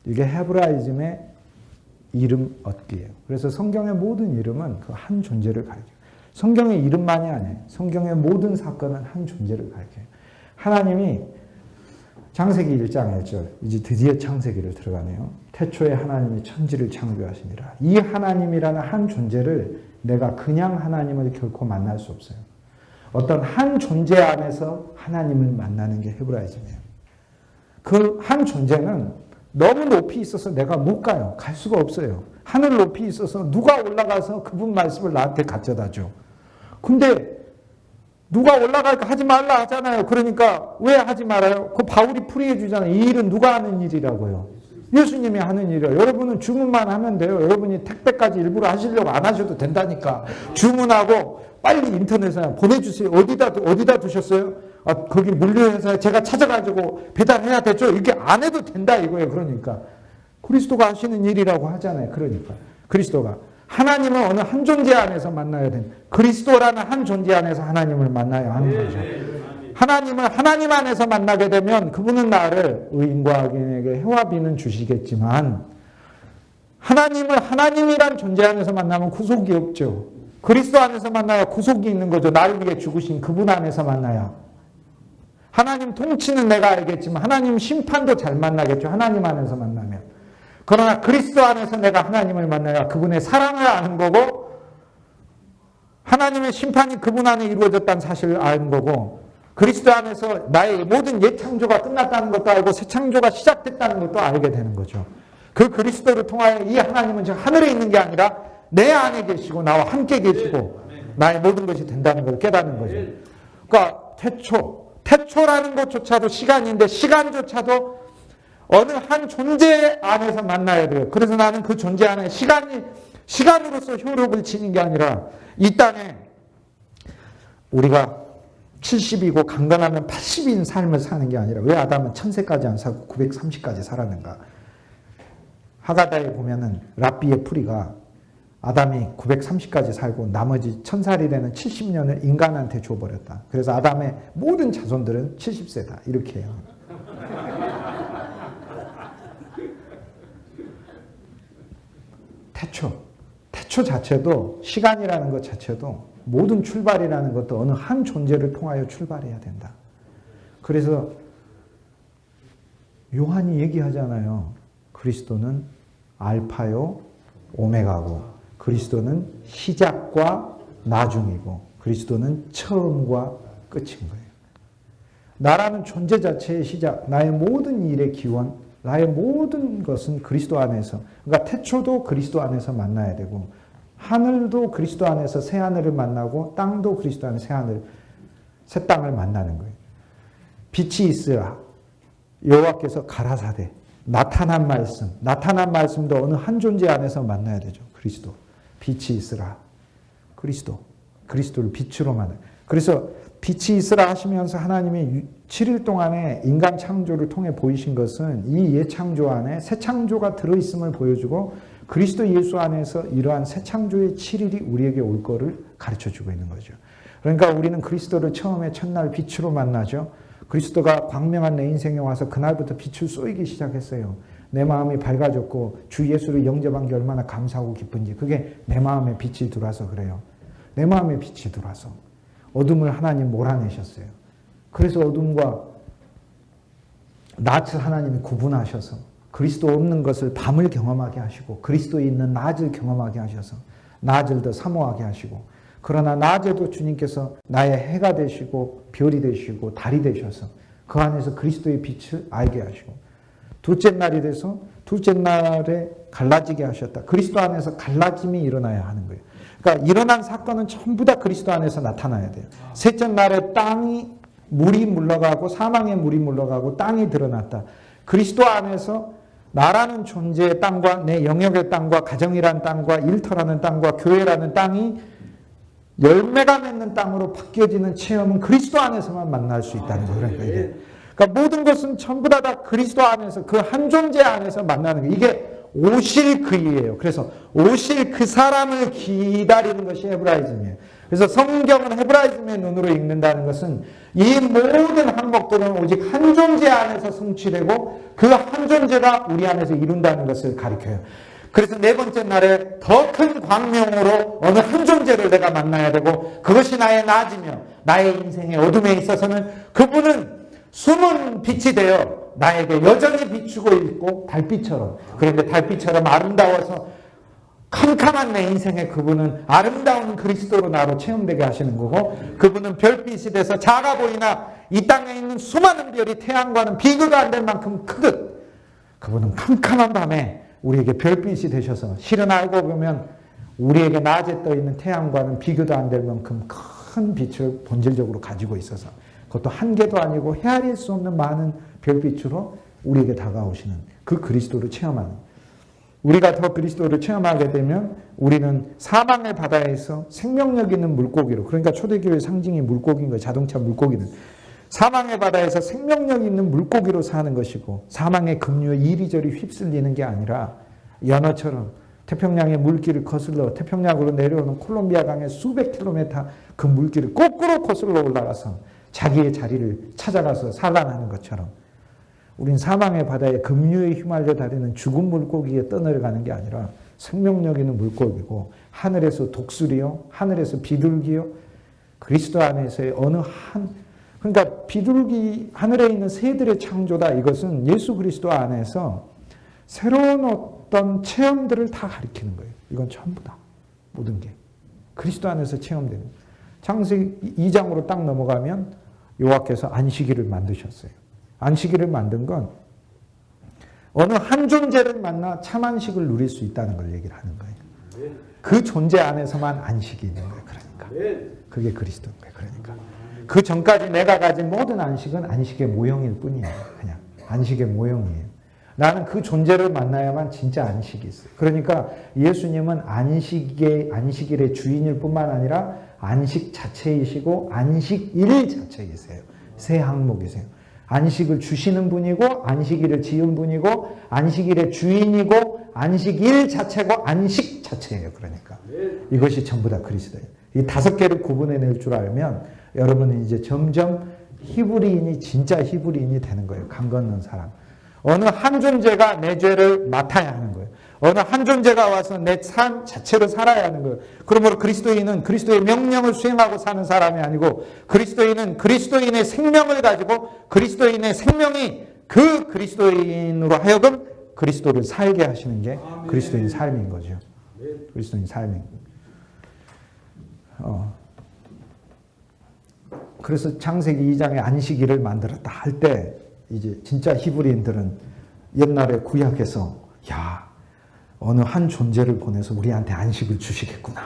이게 헤브라이즘의 이름 얻기예요. 그래서 성경의 모든 이름은 그 한 존재를 가리켜요. 성경의 이름만이 아니에요. 성경의 모든 사건은 한 존재를 가리켜요. 하나님이 창세기 1장 1절, 이제 드디어 창세기를 들어가네요. 태초에 하나님이 천지를 창조하시니라. 이 하나님이라는 한 존재를 내가 그냥 하나님을 결코 만날 수 없어요. 어떤 한 존재 안에서 하나님을 만나는 게 헤브라이즘이에요. 그 한 존재는 너무 높이 있어서 내가 못 가요. 갈 수가 없어요. 하늘 높이 있어서 누가 올라가서 그분 말씀을 나한테 가져다 줘. 근데 누가 올라갈까 하지 말라 하잖아요. 그러니까 왜 하지 말아요? 그 바울이 풀이해 주잖아요. 이 일은 누가 하는 일이라고요? 예수님이 하는 일이에요. 여러분은 주문만 하면 돼요. 여러분이 택배까지 일부러 하시려고 안 하셔도 된다니까. 주문하고 빨리 인터넷에 보내주세요. 어디다 두셨어요? 거기 물류회사에 제가 찾아가지고 배달해야 되죠. 이게 안 해도 된다 이거예요. 그러니까 그리스도가 하시는 일이라고 하잖아요. 그러니까 그리스도가 하나님은 어느 한 존재 안에서 만나야 되는, 그리스도라는 한 존재 안에서 하나님을 만나야 하는 거죠. 하나님을 하나님 안에서 만나게 되면 그분은 나를 의인과 악인에게 해와 비는 주시겠지만 하나님을 하나님이란 존재 안에서 만나면 구속이 없죠. 그리스도 안에서 만나야 구속이 있는 거죠. 나를 위해 죽으신 그분 안에서 만나야. 하나님 통치는 내가 알겠지만 하나님 심판도 잘 만나겠죠. 하나님 안에서 만나면. 그러나 그리스도 안에서 내가 하나님을 만나야 그분의 사랑을 아는 거고 하나님의 심판이 그분 안에 이루어졌다는 사실을 아는 거고 그리스도 안에서 나의 모든 옛창조가 끝났다는 것도 알고 새 창조가 시작됐다는 것도 알게 되는 거죠. 그 그리스도를 통하여 이 하나님은 지금 하늘에 있는 게 아니라 내 안에 계시고 나와 함께 계시고 나의 모든 것이 된다는 걸 깨닫는 거죠. 그러니까 태초라는 것조차도 시간인데 시간조차도 어느 한 존재 안에서 만나야 돼요. 그래서 나는 그 존재 안에 시간으로서 효력을 지닌 게 아니라 이 땅에 우리가 70이고 강건하면 80인 삶을 사는 게 아니라 왜 아담은 1000세까지 안 살고 930까지 살았는가? 하가다에 보면은 랍비의 풀이가 아담이 930까지 살고 나머지 1000살이 되는 70년을 인간한테 줘버렸다. 그래서 아담의 모든 자손들은 70세다. 이렇게 해요. 태초 자체도 시간이라는 것 자체도 모든 출발이라는 것도 어느 한 존재를 통하여 출발해야 된다. 그래서 요한이 얘기하잖아요. 그리스도는 알파요 오메가고 그리스도는 시작과 나중이고 그리스도는 처음과 끝인 거예요. 나라는 존재 자체의 시작, 나의 모든 일의 기원, 나의 모든 것은 그리스도 안에서, 그러니까 태초도 그리스도 안에서 만나야 되고 하늘도 그리스도 안에서 새 하늘을 만나고 땅도 그리스도 안에 새 땅을 만나는 거예요. 빛이 있으라 여호와께서 가라사대 나타난 말씀도 어느 한 존재 안에서 만나야 되죠. 그리스도. 빛이 있으라. 그리스도를 빛으로 만나. 그래서 빛이 있으라 하시면서 하나님이 7일 동안에 인간 창조를 통해 보이신 것은 이 예창조 안에 새 창조가 들어있음을 보여주고 그리스도 예수 안에서 이러한 새 창조의 7일이 우리에게 올 거를 가르쳐주고 있는 거죠. 그러니까 우리는 그리스도를 처음에 첫날 빛으로 만나죠. 그리스도가 광명한 내 인생에 와서 그날부터 빛을 쏘이기 시작했어요. 내 마음이 밝아졌고 주 예수를 영접한 게 얼마나 감사하고 기쁜지 그게 내 마음에 빛이 들어와서 그래요. 내 마음에 빛이 들어와서 어둠을 하나님 몰아내셨어요. 그래서 어둠과 낮을 하나님이 구분하셔서 그리스도 없는 것을 밤을 경험하게 하시고 그리스도에 있는 낮을 경험하게 하셔서 낮을 더 사모하게 하시고 그러나 낮에도 주님께서 나의 해가 되시고 별이 되시고 달이 되셔서 그 안에서 그리스도의 빛을 알게 하시고 둘째 날이 돼서 둘째 날에 갈라지게 하셨다. 그리스도 안에서 갈라짐이 일어나야 하는 거예요. 그러니까 일어난 사건은 전부 다 그리스도 안에서 나타나야 돼요. 셋째 날에 물이 물러가고 사망의 물이 물러가고 땅이 드러났다. 그리스도 안에서 나라는 존재의 땅과 내 영역의 땅과 가정이라는 땅과 일터라는 땅과 교회라는 땅이 열매가 맺는 땅으로 바뀌어지는 체험은 그리스도 안에서만 만날 수 있다는 거예요. 그러니까 모든 것은 전부 다 그리스도 안에서 그 한 존재 안에서 만나는 거예요. 이게 오실 그이에요. 그래서 오실 그 사람을 기다리는 것이 헤브라이즘이에요. 그래서 성경은 헤브라이즘의 눈으로 읽는다는 것은 이 모든 항목들은 오직 한 존재 안에서 성취되고 그 한 존재가 우리 안에서 이룬다는 것을 가리켜요. 그래서 네 번째 날에 더 큰 광명으로 어느 한 존재를 내가 만나야 되고 그것이 나의 낮이며 나의 인생의 어둠에 있어서는 그분은 숨은 빛이 되어 나에게 여전히 비추고 있고 달빛처럼 그런데 달빛처럼 아름다워서 캄캄한 내 인생에 그분은 아름다운 그리스도로 나로 체험되게 하시는 거고 그분은 별빛이 돼서 작아 보이나 이 땅에 있는 수많은 별이 태양과는 비교가 안 될 만큼 크듯 그분은 캄캄한 밤에 우리에게 별빛이 되셔서 실은 알고 보면 우리에게 낮에 떠 있는 태양과는 비교도 안 될 만큼 큰 빛을 본질적으로 가지고 있어서 그것도 한 개도 아니고 헤아릴 수 없는 많은 별빛으로 우리에게 다가오시는 그 그리스도를 체험하는 우리가 더 그리스도를 체험하게 되면 우리는 사망의 바다에서 생명력 있는 물고기로 그러니까 초대교회의 상징이 물고기인 거예요. 자동차 물고기는 사망의 바다에서 생명력 있는 물고기로 사는 것이고 사망의 급류에 이리저리 휩쓸리는 게 아니라 연어처럼 태평양의 물길을 거슬러 태평양으로 내려오는 콜롬비아 강의 수백 킬로미터 그 물길을 거꾸로 거슬러 올라가서 자기의 자리를 찾아가서 산란하는 것처럼 우린 사망의 바다에 급류에 휘말려 다니는 죽은 물고기에 떠내려가는 게 아니라 생명력 있는 물고기고 하늘에서 독수리요, 하늘에서 비둘기요, 그리스도 안에서의 어느 그러니까 비둘기, 하늘에 있는 새들의 창조다. 이것은 예수 그리스도 안에서 새로운 어떤 체험들을 다 가리키는 거예요. 이건 전부 다. 모든 게. 그리스도 안에서 체험되는. 창세기 2장으로 딱 넘어가면 여호와께서 안식일을 만드셨어요. 안식일을 만든 건 어느 한 존재를 만나 참 안식을 누릴 수 있다는 걸 얘기를 하는 거예요. 그 존재 안에서만 안식이 있는 거예요. 그러니까. 그게 그리스도인 거예요. 그러니까. 그 전까지 내가 가진 모든 안식은 안식의 모형일 뿐이에요. 그냥. 안식의 모형이에요. 나는 그 존재를 만나야만 진짜 안식이 있어요. 그러니까 예수님은 안식일의 주인일 뿐만 아니라 안식 자체이시고 안식일 자체이세요. 세 항목이세요. 안식을 주시는 분이고 안식일을 지은 분이고 안식일의 주인이고 안식일 자체고 안식 자체예요. 그러니까 이것이 전부 다 그리스도예요. 이 5개를 구분해낼 줄 알면 여러분은 이제 점점 히브리인이 진짜 히브리인이 되는 거예요. 강 건넌 사람. 어느 한 존재가 내 죄를 맡아야 하는 거예요. 어느 한 존재가 와서 내 삶 자체로 살아야 하는 거예요. 그러므로 그리스도인은 그리스도의 명령을 수행하고 사는 사람이 아니고 그리스도인은 그리스도인의 생명을 가지고 그리스도인의 생명이 그 그리스도인으로 하여금 그리스도를 살게 하시는 게 그리스도인 삶인 거죠. 그리스도인 삶인 그래서 창세기 2장에 안식일을 만들었다 할 때 이제 진짜 히브리인들은 옛날에 구약에서 야 어느 한 존재를 보내서 우리한테 안식을 주시겠구나.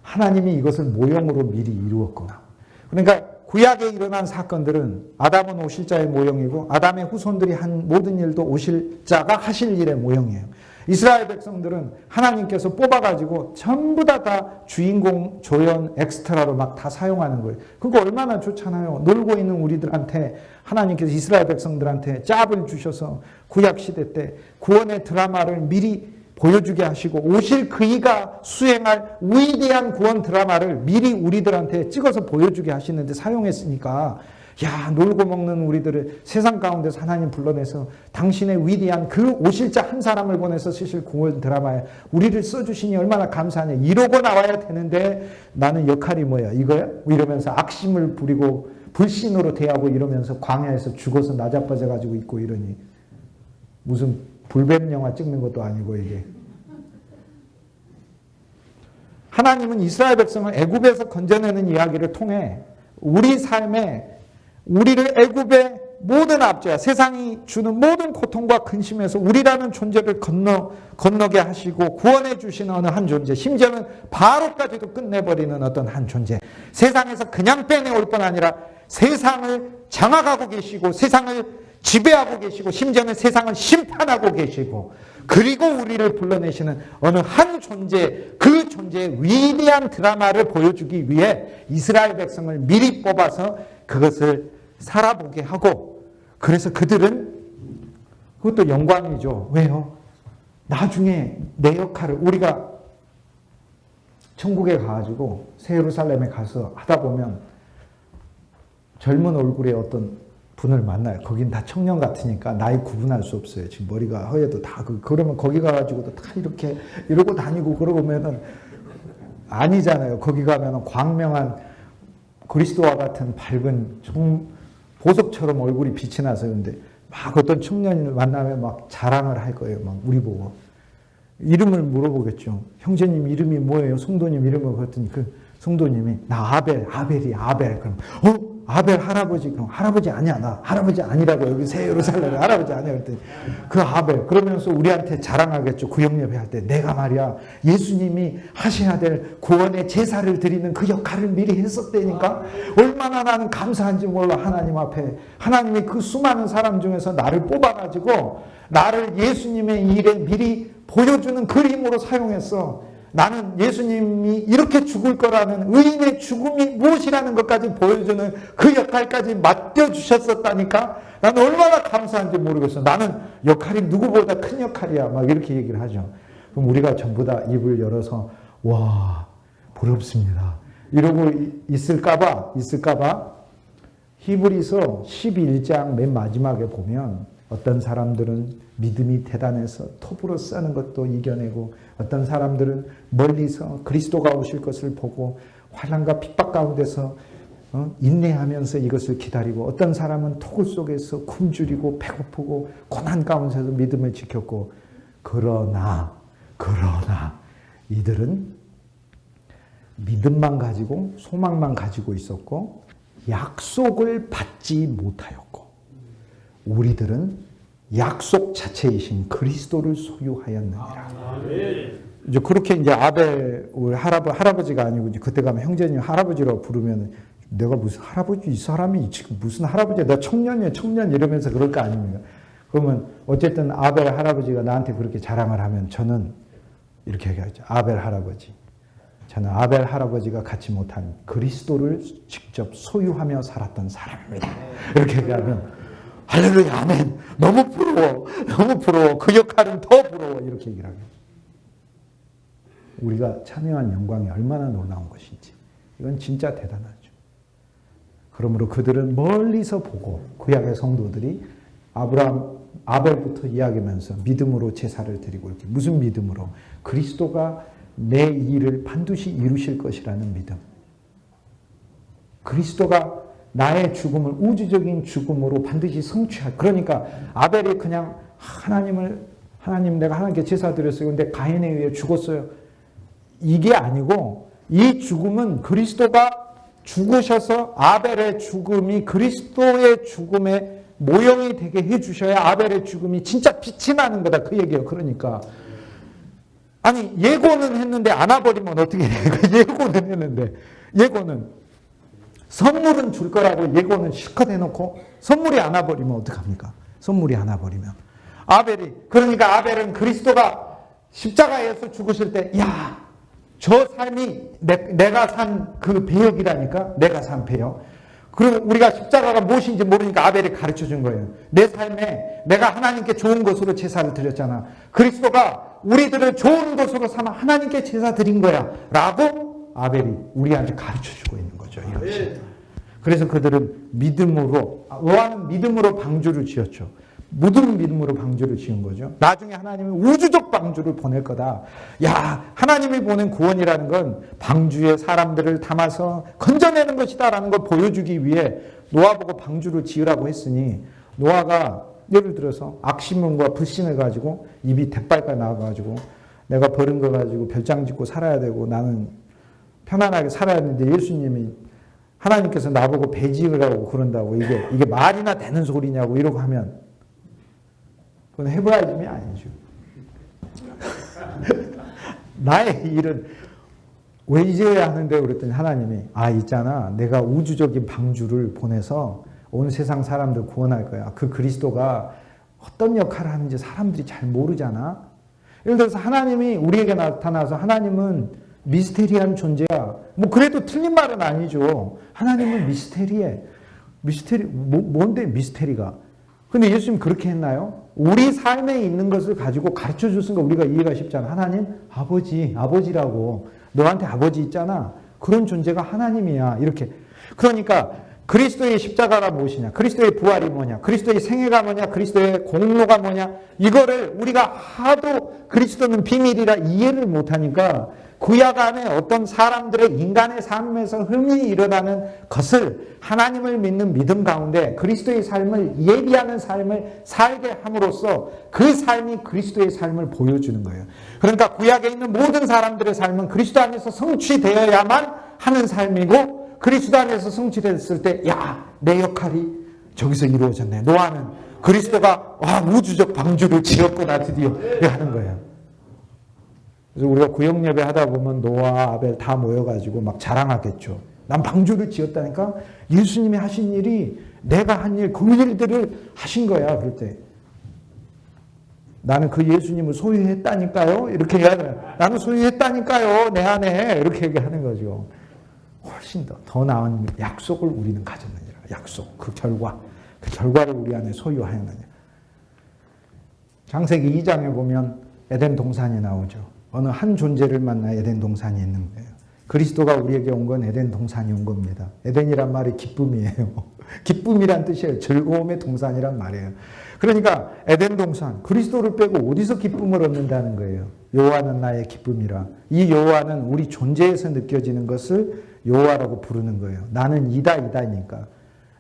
하나님이 이것을 모형으로 미리 이루었구나. 그러니까 구약에 일어난 사건들은 아담은 오실 자의 모형이고 아담의 후손들이 한 모든 일도 오실 자가 하실 일의 모형이에요. 이스라엘 백성들은 하나님께서 뽑아가지고 전부 다 주인공, 조연, 엑스트라로 막 다 사용하는 거예요. 그거 얼마나 좋잖아요. 놀고 있는 우리들한테 하나님께서 이스라엘 백성들한테 짭을 주셔서 구약시대 때 구원의 드라마를 미리 보여주게 하시고 오실 그이가 수행할 위대한 구원 드라마를 미리 우리들한테 찍어서 보여주게 하시는데 사용했으니까 야 놀고 먹는 우리들을 세상 가운데서 하나님 불러내서 당신의 위대한 그 오실 자 한 사람을 보내서 쓰실 구원 드라마에 우리를 써주시니 얼마나 감사하냐 이러고 나와야 되는데 나는 역할이 뭐야 이거야? 이러면서 악심을 부리고 불신으로 대하고 이러면서 광야에서 죽어서 나자빠져 가지고 있고 이러니 무슨 불뱀 영화 찍는 것도 아니고 이게 하나님은 이스라엘 백성을 애굽에서 건져내는 이야기를 통해 우리 삶에 우리를 애굽의 모든 압제와 세상이 주는 모든 고통과 근심에서 우리라는 존재를 건너게 하시고 구원해 주시는 어느 한 존재, 심지어는 바로까지도 끝내버리는 어떤 한 존재, 세상에서 그냥 빼내올 뿐 아니라 세상을 장악하고 계시고 세상을 지배하고 계시고 심지어는 세상을 심판하고 계시고 그리고 우리를 불러내시는 어느 한 존재, 그 존재의 위대한 드라마를 보여주기 위해 이스라엘 백성을 미리 뽑아서 그것을 살아보게 하고 그래서 그들은 그것도 영광이죠. 왜요? 나중에 내 역할을 우리가 천국에 가가지고 새 예루살렘에 가서 하다 보면 젊은 얼굴의 어떤 분을 만나요. 거긴 다 청년 같으니까 나이 구분할 수 없어요. 지금 머리가 허예도 다 그러면 거기 가가지고도 다 이렇게 이러고 다니고 그러면은 아니잖아요. 거기 가면은 광명한 그리스도와 같은 밝은 보석처럼 얼굴이 빛이 나서 근데 막 어떤 청년을 만나면 막 자랑을 할 거예요. 막 우리 보고 이름을 물어보겠죠. 형제님 이름이 뭐예요? 성도님 이름을 그랬더니 그 성도님이 나 아벨이 아벨. 그럼 아벨 할아버지. 그럼 할아버지 아니야. 나 할아버지 아니라고 여기 새 예루살렘에 할아버지 아니야. 그랬더니 그 아벨. 그러면서 우리한테 자랑하겠죠. 구역예배 할 때 내가 말이야 예수님이 하셔야 될 구원의 제사를 드리는 그 역할을 미리 했었다니까. 얼마나 나는 감사한지 몰라. 하나님 앞에 하나님이 그 수많은 사람 중에서 나를 뽑아가지고 나를 예수님의 일에 미리 보여주는 그림으로 사용했어. 나는 예수님이 이렇게 죽을 거라는 의인의 죽음이 무엇이라는 것까지 보여주는 그 역할까지 맡겨주셨었다니까. 나는 얼마나 감사한지 모르겠어. 나는 역할이 누구보다 큰 역할이야. 막 이렇게 얘기를 하죠. 그럼 우리가 전부 다 입을 열어서 와 부럽습니다 이러고 있을까봐 히브리서 11장 맨 마지막에 보면 어떤 사람들은 믿음이 대단해서 톱으로 써는 것도 이겨내고, 어떤 사람들은 멀리서 그리스도가 오실 것을 보고 환난과 핍박 가운데서 인내하면서 이것을 기다리고, 어떤 사람은 토굴 속에서 굶주리고 배고프고 고난 가운데서 믿음을 지켰고, 그러나 이들은 믿음만 가지고 소망만 가지고 있었고 약속을 받지 못하였고, 우리들은 약속 자체이신 그리스도를 소유하였느니라. 이제 그렇게 이제 아벨 우리 할아버지가 아니고, 이제 그때 가면 형제님 할아버지라고 부르면 내가 무슨 할아버지, 이 사람이 지금 무슨 할아버지야, 나 청년이야 청년 이러면서 그럴 거 아닙니까? 그러면 어쨌든 아벨 할아버지가 나한테 그렇게 자랑을 하면 저는 이렇게 얘기하죠. 아벨 할아버지, 저는 아벨 할아버지가 갖지 못한 그리스도를 직접 소유하며 살았던 사람입니다. 이렇게 얘기하면 할렐루야 아멘, 너무 부러워, 그 역할은 더 부러워, 이렇게 얘기를 하죠. 우리가 참여한 영광이 얼마나 놀라운 것인지, 이건 진짜 대단하죠. 그러므로 그들은 멀리서 보고, 구약의 성도들이 아벨부터 이야기하면서 믿음으로 제사를 드리고, 이렇게 무슨 믿음으로? 그리스도가 내 일을 반드시 이루실 것이라는 믿음. 그리스도가 나의 죽음을 우주적인 죽음으로 반드시 성취할. 그러니까 아벨이 그냥 하나님 내가 하나님께 제사 드렸어요, 근데 가인에 의해 죽었어요, 이게 아니고, 이 죽음은 그리스도가 죽으셔서 아벨의 죽음이 그리스도의 죽음의 모형이 되게 해주셔야 아벨의 죽음이 진짜 빛이 나는 거다, 그 얘기예요. 그러니까 아니, 예고는 했는데 안아버리면 어떻게 해요? 예고는 했는데, 예고는 선물은 줄 거라고 예고는 실컷 해놓고 선물이 안아버리면 어떡합니까? 선물이 안아버리면 그러니까 아벨은 그리스도가 십자가에서 죽으실 때, 야, 저 삶이 내가 산 그 배역이라니까, 내가 산 배역. 그리고 우리가 십자가가 무엇인지 모르니까 아벨이 가르쳐 준 거예요. 내 삶에 내가 하나님께 좋은 것으로 제사를 드렸잖아. 그리스도가 우리들을 좋은 것으로 삼아 하나님께 제사 드린 거야 라고 아벨이 우리한테 가르쳐 주고 있는 거죠. 이것이. 그래서 그들은 믿음으로, 노아는 믿음으로 방주를 지었죠. 모든 믿음으로 방주를 지은 거죠. 나중에 하나님은 우주적 방주를 보낼 거다. 야, 하나님이 보낸 구원이라는 건 방주에 사람들을 담아서 건져내는 것이다라는 걸 보여주기 위해 노아 보고 방주를 지으라고 했으니, 노아가 예를 들어서 악신문과 불신을 가지고 입이 대빨까 나와가지고 내가 버린 거 가지고 별장 짓고 살아야 되고 나는 편안하게 살아야 하는데, 예수님이 하나님께서 나보고 배 지으라고 그런다고 이게 말이나 되는 소리냐고 이러고 하면 그건 헤브라이즘이 아니죠. 나의 일은 왜 잊어야 하는데 그랬더니 하나님이, 있잖아, 내가 우주적인 방주를 보내서 온 세상 사람들 구원할 거야. 그 그리스도가 어떤 역할을 하는지 사람들이 잘 모르잖아. 예를 들어서 하나님이 우리에게 나타나서, 하나님은 미스테리한 존재야, 뭐 그래도 틀린 말은 아니죠. 하나님은 미스테리해. 뭔데 미스테리가? 근데 예수님 그렇게 했나요? 우리 삶에 있는 것을 가지고 가르쳐 줬으니까 우리가 이해가 쉽잖아. 하나님, 아버지라고. 너한테 아버지 있잖아. 그런 존재가 하나님이야. 이렇게. 그러니까 그리스도의 십자가가 무엇이냐? 그리스도의 부활이 뭐냐? 그리스도의 생애가 뭐냐? 그리스도의 공로가 뭐냐? 이거를 우리가 하도 그리스도는 비밀이라 이해를 못하니까 구약 안에 어떤 사람들의 인간의 삶에서 흔히 일어나는 것을 하나님을 믿는 믿음 가운데 그리스도의 삶을 예비하는 삶을 살게 함으로써 그 삶이 그리스도의 삶을 보여주는 거예요. 그러니까 구약에 있는 모든 사람들의 삶은 그리스도 안에서 성취되어야만 하는 삶이고, 그리스도 안에서 성취됐을 때, 야, 내 역할이 저기서 이루어졌네. 노아는 그리스도가 우주적 방주를 지었구나 드디어 하는 거예요. 그래서 우리가 구역 예배 하다 보면 노아, 아벨 다 모여가지고 막 자랑하겠죠. 난 방주를 지었다니까. 예수님이 하신 일이 내가 한 일, 그 일들을 하신 거야. 그럴 때 나는 그 예수님을 소유했다니까요. 이렇게 얘기하면, 나는 소유했다니까요, 내 안에. 이렇게 얘기하는 거죠. 훨씬 더 나은 약속을 우리는 가졌느니라. 약속, 그 결과를 우리 안에 소유하였느냐. 창세기 2장에 보면 에덴 동산이 나오죠. 어느 한 존재를 만나 에덴 동산이 있는 거예요. 그리스도가 우리에게 온 건 에덴 동산이 온 겁니다. 에덴이란 말이 기쁨이에요. 기쁨이란 뜻이에요. 즐거움의 동산이란 말이에요. 그러니까 에덴 동산, 그리스도를 빼고 어디서 기쁨을 얻는다는 거예요. 여호와는 나의 기쁨이라. 이 여호와는 우리 존재에서 느껴지는 것을 여호와라고 부르는 거예요. 나는 이다니까.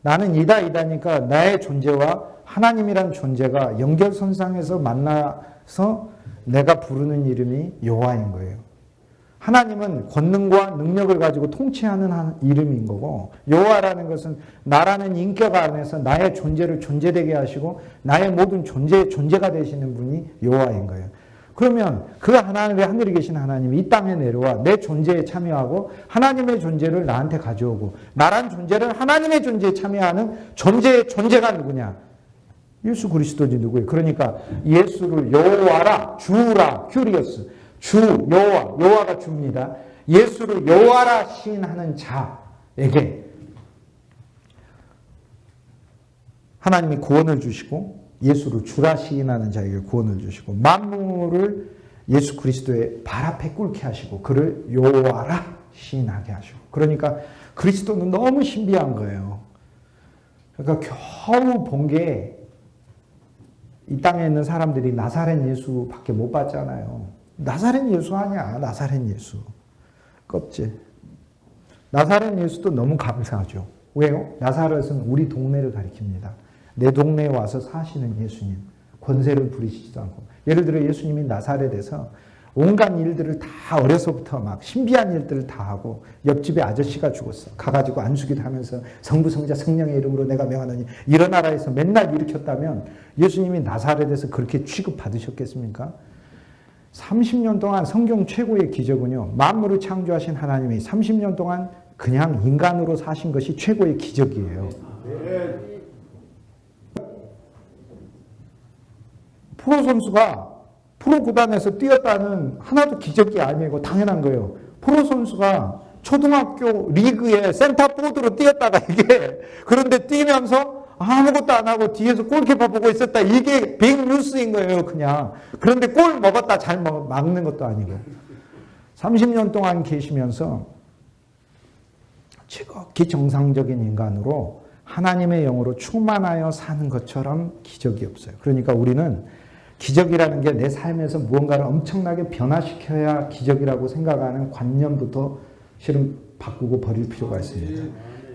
나는 이다니까 나의 존재와 하나님이란 존재가 연결선상에서 만나서 내가 부르는 이름이 여호와인 거예요. 하나님은 권능과 능력을 가지고 통치하는 이름인 거고, 여호와라는 것은 나라는 인격 안에서 나의 존재를 존재되게 하시고 나의 모든 존재가 되시는 분이 여호와인 거예요. 그러면 그 하늘에 계신 하나님이 이 땅에 내려와 내 존재에 참여하고 하나님의 존재를 나한테 가져오고, 나란 존재를 하나님의 존재에 참여하는 존재가 누구냐? 예수 그리스도지 누구예요? 그러니까 예수를 여호와라, 주라, 큐리어스. 주, 여호와가 주입니다. 예수를 여호와라 시인하는 자에게 하나님이 구원을 주시고, 예수를 주라 시인하는 자에게 구원을 주시고, 만물을 예수 그리스도의 발 앞에 꿇게 하시고 그를 여호와라 시인하게 하시고. 그러니까 그리스도는 너무 신비한 거예요. 그러니까 겨우 본 게 이 땅에 있는 사람들이 나사렛 예수밖에 못 봤잖아요. 나사렛 예수 아니야. 나사렛 예수. 껍질. 나사렛 예수도 너무 감사하죠. 왜요? 나사렛은 우리 동네를 가리킵니다. 내 동네에 와서 사시는 예수님. 권세를 부리시지도 않고. 예를 들어 예수님이 나사렛에서 온갖 일들을 다 어려서부터 막 신비한 일들을 다 하고, 옆집에 아저씨가 죽었어. 가가지고 안수기도 하면서 성부 성자 성령의 이름으로 내가 명하노니 일어나라 해서 맨날 일으켰다면 예수님이 나사렛에서 그렇게 취급받으셨겠습니까? 30년 동안 성경 최고의 기적은요, 만물을 창조하신 하나님이 30년 동안 그냥 인간으로 사신 것이 최고의 기적이에요. 프로 선수가 프로 구단에서 뛰었다는 하나도 기적이 아니고 당연한 거예요. 프로 선수가 초등학교 리그에 센터포드로 뛰었다가 이게, 그런데 뛰면서 아무것도 안 하고 뒤에서 골키퍼 보고 있었다. 이게 빅 뉴스인 거예요, 그냥. 그런데 골 먹었다 잘 막는 것도 아니고. 30년 동안 계시면서 지극히 정상적인 인간으로 하나님의 영으로 충만하여 사는 것처럼 기적이 없어요. 그러니까 우리는 기적이라는 게 내 삶에서 무언가를 엄청나게 변화시켜야 기적이라고 생각하는 관념부터 실은 바꾸고 버릴 필요가 있습니다.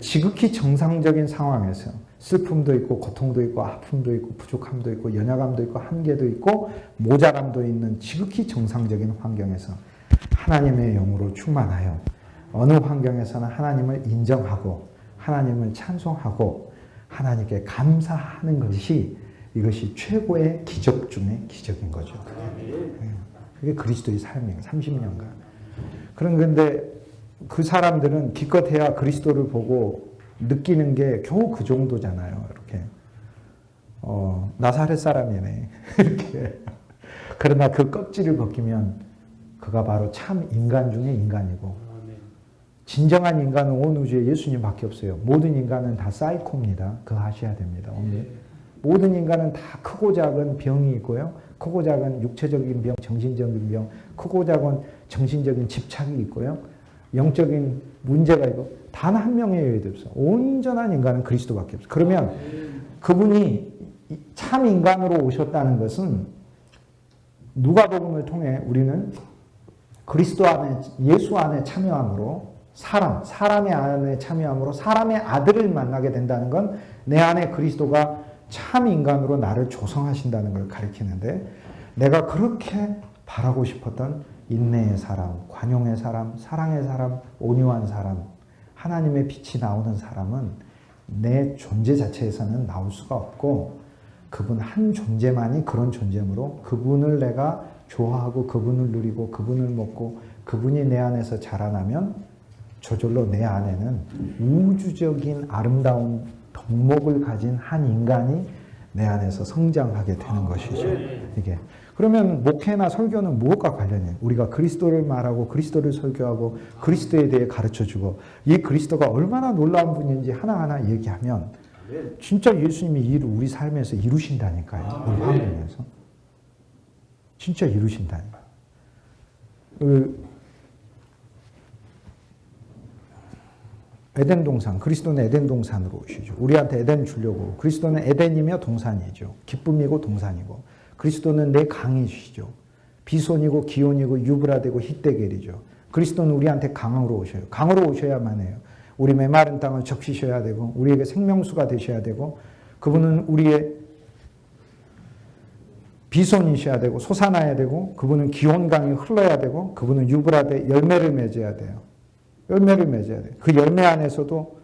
지극히 정상적인 상황에서 슬픔도 있고 고통도 있고 아픔도 있고 부족함도 있고 연약함도 있고 한계도 있고 모자람도 있는 지극히 정상적인 환경에서 하나님의 영으로 충만하여 어느 환경에서는 하나님을 인정하고 하나님을 찬송하고 하나님께 감사하는 것이, 이것이 최고의 기적 중의 기적인 거죠. 그게 그리스도의 삶이에요. 30년간. 그런데 그 사람들은 기껏해야 그리스도를 보고 느끼는 게 겨우 그 정도잖아요. 이렇게. 나사렛 사람이네. 이렇게. 그러나 그 껍질을 벗기면 그가 바로 참 인간 중에 인간이고, 진정한 인간은 온 우주에 예수님밖에 없어요. 모든 인간은 다 사이코입니다. 그거 아셔야 됩니다. 모든 인간은 다 크고 작은 병이 있고요. 크고 작은 육체적인 병, 정신적인 병, 크고 작은 정신적인 집착이 있고요. 영적인 문제가 있고, 단 한 명의 여유도 없어. 온전한 인간은 그리스도밖에 없어. 그러면 그분이 참 인간으로 오셨다는 것은 누가복음을 통해 우리는 그리스도 안에, 예수 안에 참여함으로, 사람의 안에 참여함으로 사람의 아들을 만나게 된다는 건 내 안에 그리스도가 참 인간으로 나를 조성하신다는 걸 가리키는데, 내가 그렇게 바라고 싶었던 인내의 사람, 관용의 사람, 사랑의 사람, 온유한 사람, 하나님의 빛이 나오는 사람은 내 존재 자체에서는 나올 수가 없고, 그분 한 존재만이 그런 존재므로 그분을 내가 좋아하고 그분을 누리고 그분을 먹고 그분이 내 안에서 자라나면 저절로 내 안에는 우주적인 아름다운 덕목을 가진 한 인간이 내 안에서 성장하게 되는 것이죠. 이게. 그러면 목회나 설교는 무엇과 관련해요? 우리가 그리스도를 말하고 그리스도를 설교하고 그리스도에 대해 가르쳐주고 이 그리스도가 얼마나 놀라운 분인지 하나하나 얘기하면 진짜 예수님이 이 일을 우리 삶에서 이루신다니까요. 우리 환경에서. 진짜 이루신다니까요. 에덴 동산, 그리스도는 에덴 동산으로 오시죠. 우리한테 에덴 주려고. 그리스도는 에덴이며 동산이죠. 기쁨이고 동산이고. 그리스도는 내 강이시죠. 비손이고 기온이고 유브라데고 히데겔이죠. 그리스도는 우리한테 강으로 오셔요. 강으로 오셔야만 해요. 우리 메마른 땅을 적시셔야 되고 우리에게 생명수가 되셔야 되고 그분은 우리의 비손이셔야 되고 솟아나야 되고 그분은 기온강이 흘러야 되고 그분은 유브라데 열매를 맺어야 돼요. 열매를 맺어야 돼요. 그 열매 안에서도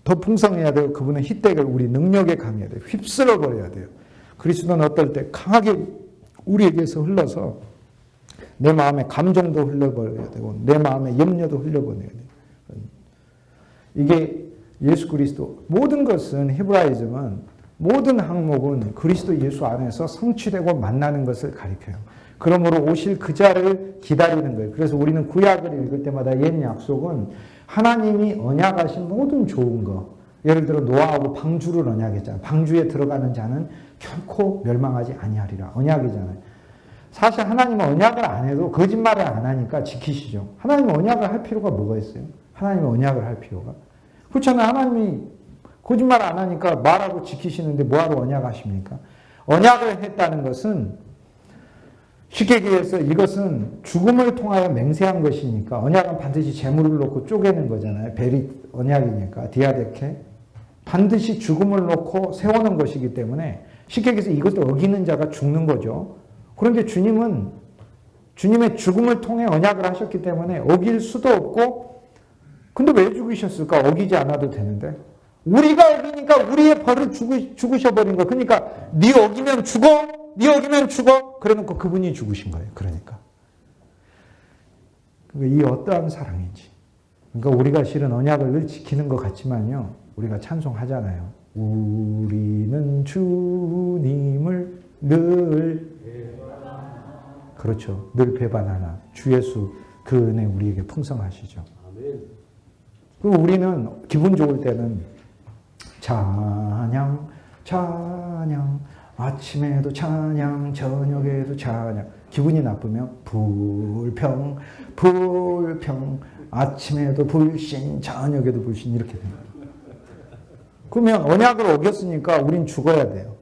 더 풍성해야 되고 그분은 히데겔 우리 능력에 강해야 돼요. 휩쓸어 버려야 돼요. 그리스도는 어떨 때 강하게 우리에게서 흘러서 내 마음의 감정도 흘려버려야 되고 내 마음의 염려도 흘려버려야 돼요. 이게 예수 그리스도 모든 것은 히브라이즘은 모든 항목은 그리스도 예수 안에서 성취되고 만나는 것을 가리켜요. 그러므로 오실 그 자를 기다리는 거예요. 그래서 우리는 구약을 읽을 때마다 옛 약속은 하나님이 언약하신 모든 좋은 거 예를 들어 노아하고 방주를 언약했잖아요. 방주에 들어가는 자는 결코 멸망하지 아니하리라. 언약이잖아요. 사실 하나님은 언약을 안 해도 거짓말을 안 하니까 지키시죠. 하나님은 언약을 할 필요가 뭐가 있어요? 하나님은 언약을 할 필요가. 그렇잖아요. 하나님이 거짓말 안 하니까 말하고 지키시는데 뭐하러 언약하십니까? 언약을 했다는 것은 쉽게 얘기해서 이것은 죽음을 통하여 맹세한 것이니까 언약은 반드시 재물을 놓고 쪼개는 거잖아요. 베리 언약이니까 디아데케 반드시 죽음을 놓고 세우는 것이기 때문에 쉽게 얘기해서 이것도 어기는 자가 죽는 거죠. 그런데 주님은 주님의 죽음을 통해 언약을 하셨기 때문에 어길 수도 없고 근데 왜 죽으셨을까? 어기지 않아도 되는데 우리가 어기니까 우리의 벌을 죽으셔버린 거예요. 그러니까 네 어기면 죽어, 네 어기면 죽어. 그래놓고 그분이 죽으신 거예요. 그러니까 이 어떠한 사랑인지. 그러니까 우리가 실은 언약을 늘 지키는 것 같지만요. 우리가 찬송하잖아요. 우리는 주님을 늘 그렇죠. 늘 배반하나 주 예수 그 은혜 우리에게 풍성하시죠. 그리고 우리는 기분 좋을 때는 찬양, 찬양, 아침에도 찬양, 저녁에도 찬양. 기분이 나쁘면 불평, 불평, 아침에도 불신, 저녁에도 불신 이렇게 됩니다. 그러면 언약을 어겼으니까 우린 죽어야 돼요.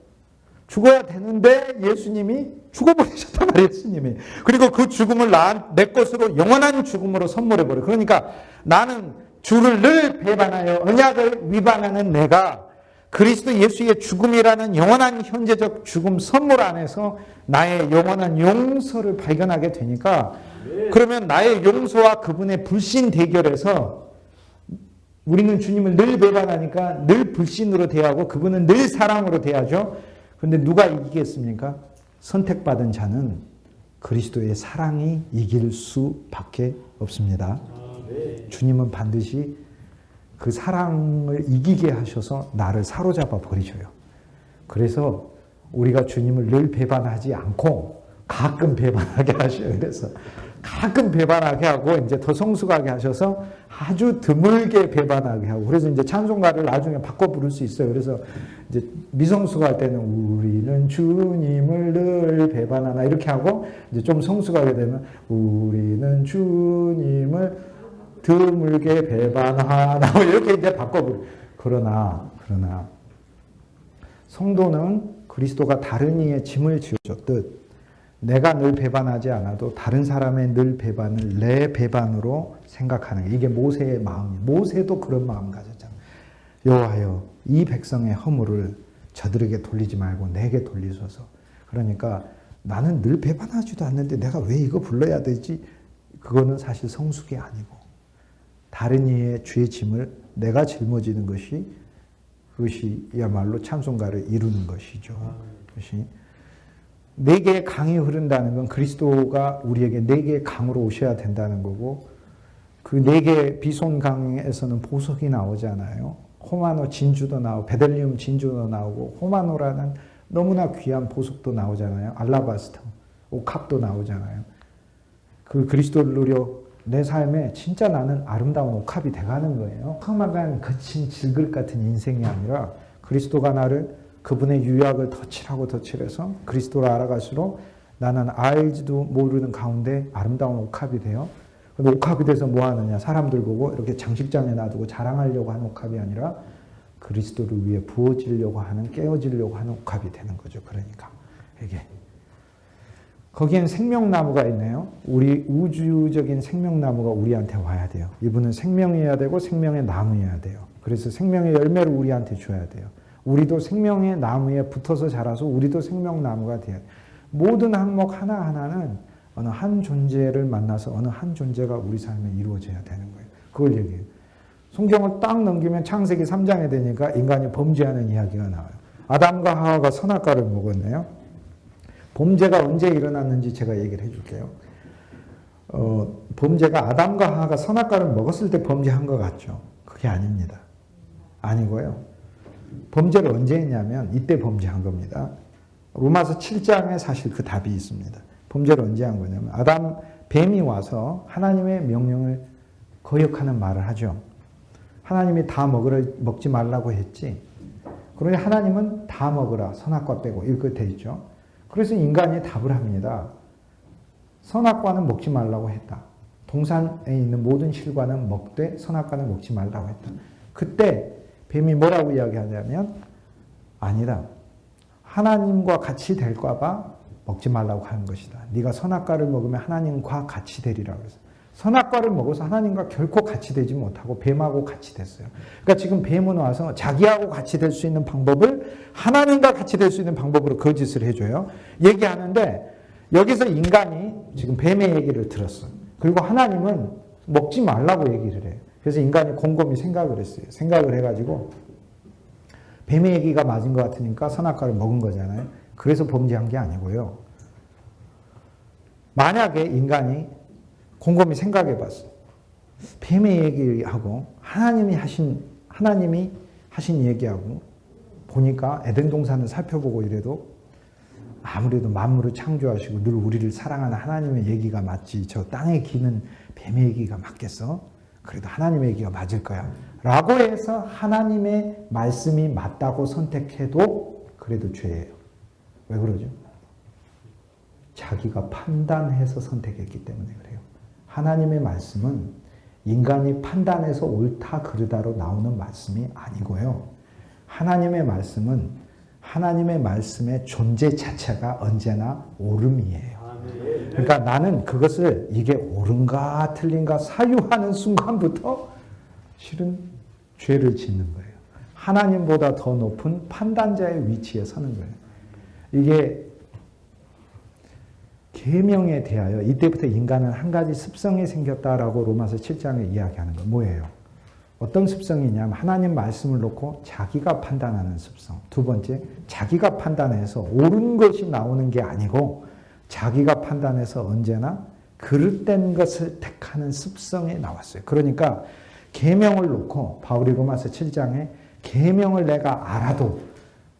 죽어야 되는데 예수님이 죽어버리셨단 말이에요. 예수님이. 그리고 그 죽음을 내 것으로 영원한 죽음으로 선물해버려요. 그러니까 나는 주를 늘 배반하여 언약을 위반하는 내가 그리스도 예수의 죽음이라는 영원한 현재적 죽음 선물 안에서 나의 영원한 용서를 발견하게 되니까 그러면 나의 용서와 그분의 불신 대결에서 우리는 주님을 늘 배반하니까 늘 불신으로 대하고 그분은 늘 사랑으로 대하죠. 그런데 누가 이기겠습니까? 선택받은 자는 그리스도의 사랑이 이길 수밖에 없습니다. 주님은 반드시 그 사랑을 이기게 하셔서 나를 사로잡아 버리셔요. 그래서 우리가 주님을 늘 배반하지 않고 가끔 배반하게 하셔요. 그래서 가끔 배반하게 하고 이제 더 성숙하게 하셔서 아주 드물게 배반하게 하고 그래서 이제 찬송가를 나중에 바꿔 부를 수 있어요. 그래서 이제 미성숙할 할 때는 우리는 주님을 늘 배반하나 이렇게 하고 이제 좀 성숙하게 되면 우리는 주님을 드물게 배반하나 이렇게 이제 바꿔버려. 그러나 성도는 그리스도가 다른 이의 짐을 지어줬듯 내가 늘 배반하지 않아도 다른 사람의 늘 배반을 내 배반으로 생각하는 게 이게 모세의 마음이에요. 모세도 그런 마음 가졌잖아요. 여호와여 이 백성의 허물을 저들에게 돌리지 말고 내게 돌리소서. 그러니까 나는 늘 배반하지도 않는데 내가 왜 이거 불러야 되지? 그거는 사실 성숙이 아니고 다른 이의 죄의 짐을 내가 짊어지는 그것이야말로 찬송가를 이루는 것이죠. 그것이 네 개의 강이 흐른다는 건 그리스도가 우리에게 네 개의 강으로 오셔야 된다는 거고 그 네 개의 비손 강에서는 보석이 나오잖아요. 호마노 진주도 나오고 베델리움 진주도 나오고 호마노라는 너무나 귀한 보석도 나오잖아요. 알라바스터, 옥합도 나오잖아요. 그 그리스도를 누려 내 삶에 진짜 나는 아름다운 옥합이 돼가는 거예요. 흑막한 거친 질글 같은 인생이 아니라 그리스도가 나를 그분의 유약을 덧칠하고 덧칠해서 그리스도를 알아갈수록 나는 알지도 모르는 가운데 아름다운 옥합이 되어 근데 옥합이 돼서 뭐 하느냐? 사람들 보고 이렇게 장식장에 놔두고 자랑하려고 하는 옥합이 아니라 그리스도를 위해 부어지려고 하는, 깨어지려고 하는 옥합이 되는 거죠. 그러니까 이게 거기엔 생명나무가 있네요. 우리 우주적인 생명나무가 우리한테 와야 돼요. 이분은 생명이어야 되고 생명의 나무여야 돼요. 그래서 생명의 열매를 우리한테 줘야 돼요. 우리도 생명의 나무에 붙어서 자라서 우리도 생명나무가 돼야 돼요. 모든 항목 하나하나는 어느 한 존재를 만나서 어느 한 존재가 우리 삶에 이루어져야 되는 거예요. 그걸 얘기해요. 성경을 딱 넘기면 창세기 3장에 되니까 인간이 범죄하는 이야기가 나와요. 아담과 하와가 선악과를 먹었네요. 범죄가 언제 일어났는지 제가 얘기를 해줄게요. 범죄가 아담과 하와가 선악과를 먹었을 때 범죄한 것 같죠? 그게 아닙니다. 아니고요. 범죄를 언제 했냐면 이때 범죄한 겁니다. 로마서 7장에 사실 그 답이 있습니다. 범죄를 언제 한 거냐면 뱀이 와서 하나님의 명령을 거역하는 말을 하죠. 하나님이 다 먹지 말라고 했지. 그러니 하나님은 다 먹으라. 선악과 빼고. 이렇게 돼 있죠. 그래서 인간이 답을 합니다. 선악과는 먹지 말라고 했다. 동산에 있는 모든 실과는 먹되 선악과는 먹지 말라고 했다. 그때 뱀이 뭐라고 이야기하냐면 아니다. 하나님과 같이 될까 봐 먹지 말라고 하는 것이다. 네가 선악과를 먹으면 하나님과 같이 되리라 그래서. 선악과를 먹어서 하나님과 결코 같이 되지 못하고 뱀하고 같이 됐어요. 그러니까 지금 뱀은 와서 자기하고 같이 될 수 있는 방법을 하나님과 같이 될 수 있는 방법으로 거짓을 해줘요. 얘기하는데 여기서 인간이 지금 뱀의 얘기를 들었어요. 그리고 하나님은 먹지 말라고 얘기를 해요. 그래서 인간이 곰곰이 생각을 했어요. 생각을 해가지고 뱀의 얘기가 맞은 것 같으니까 선악과를 먹은 거잖아요. 그래서 범죄한 게 아니고요. 만약에 인간이 곰곰이 생각해 봤어요. 뱀의 얘기하고 하나님이 하신 얘기하고 보니까 에덴 동산을 살펴보고 이래도 아무래도 만물을 창조하시고 늘 우리를 사랑하는 하나님의 얘기가 맞지 저 땅에 기는 뱀의 얘기가 맞겠어? 그래도 하나님의 얘기가 맞을 거야. 라고 해서 하나님의 말씀이 맞다고 선택해도 그래도 죄예요. 왜 그러죠? 자기가 판단해서 선택했기 때문에 그래요. 하나님의 말씀은 인간이 판단해서 옳다 그르다로 나오는 말씀이 아니고요. 하나님의 말씀은 하나님의 말씀의 존재 자체가 언제나 옳음이에요. 그러니까 나는 그것을 이게 옳은가 틀린가 사유하는 순간부터 실은 죄를 짓는 거예요. 하나님보다 더 높은 판단자의 위치에 서는 거예요. 이게 계명에 대하여 이때부터 인간은 한 가지 습성이 생겼다라고 로마서 7장에 이야기하는 거 뭐예요? 어떤 습성이냐면 하나님 말씀을 놓고 자기가 판단하는 습성. 두 번째, 자기가 판단해서 옳은 것이 나오는 게 아니고 자기가 판단해서 언제나 그릇된 것을 택하는 습성이 나왔어요. 그러니까 계명을 놓고 바울이 로마서 7장에 계명을 내가 알아도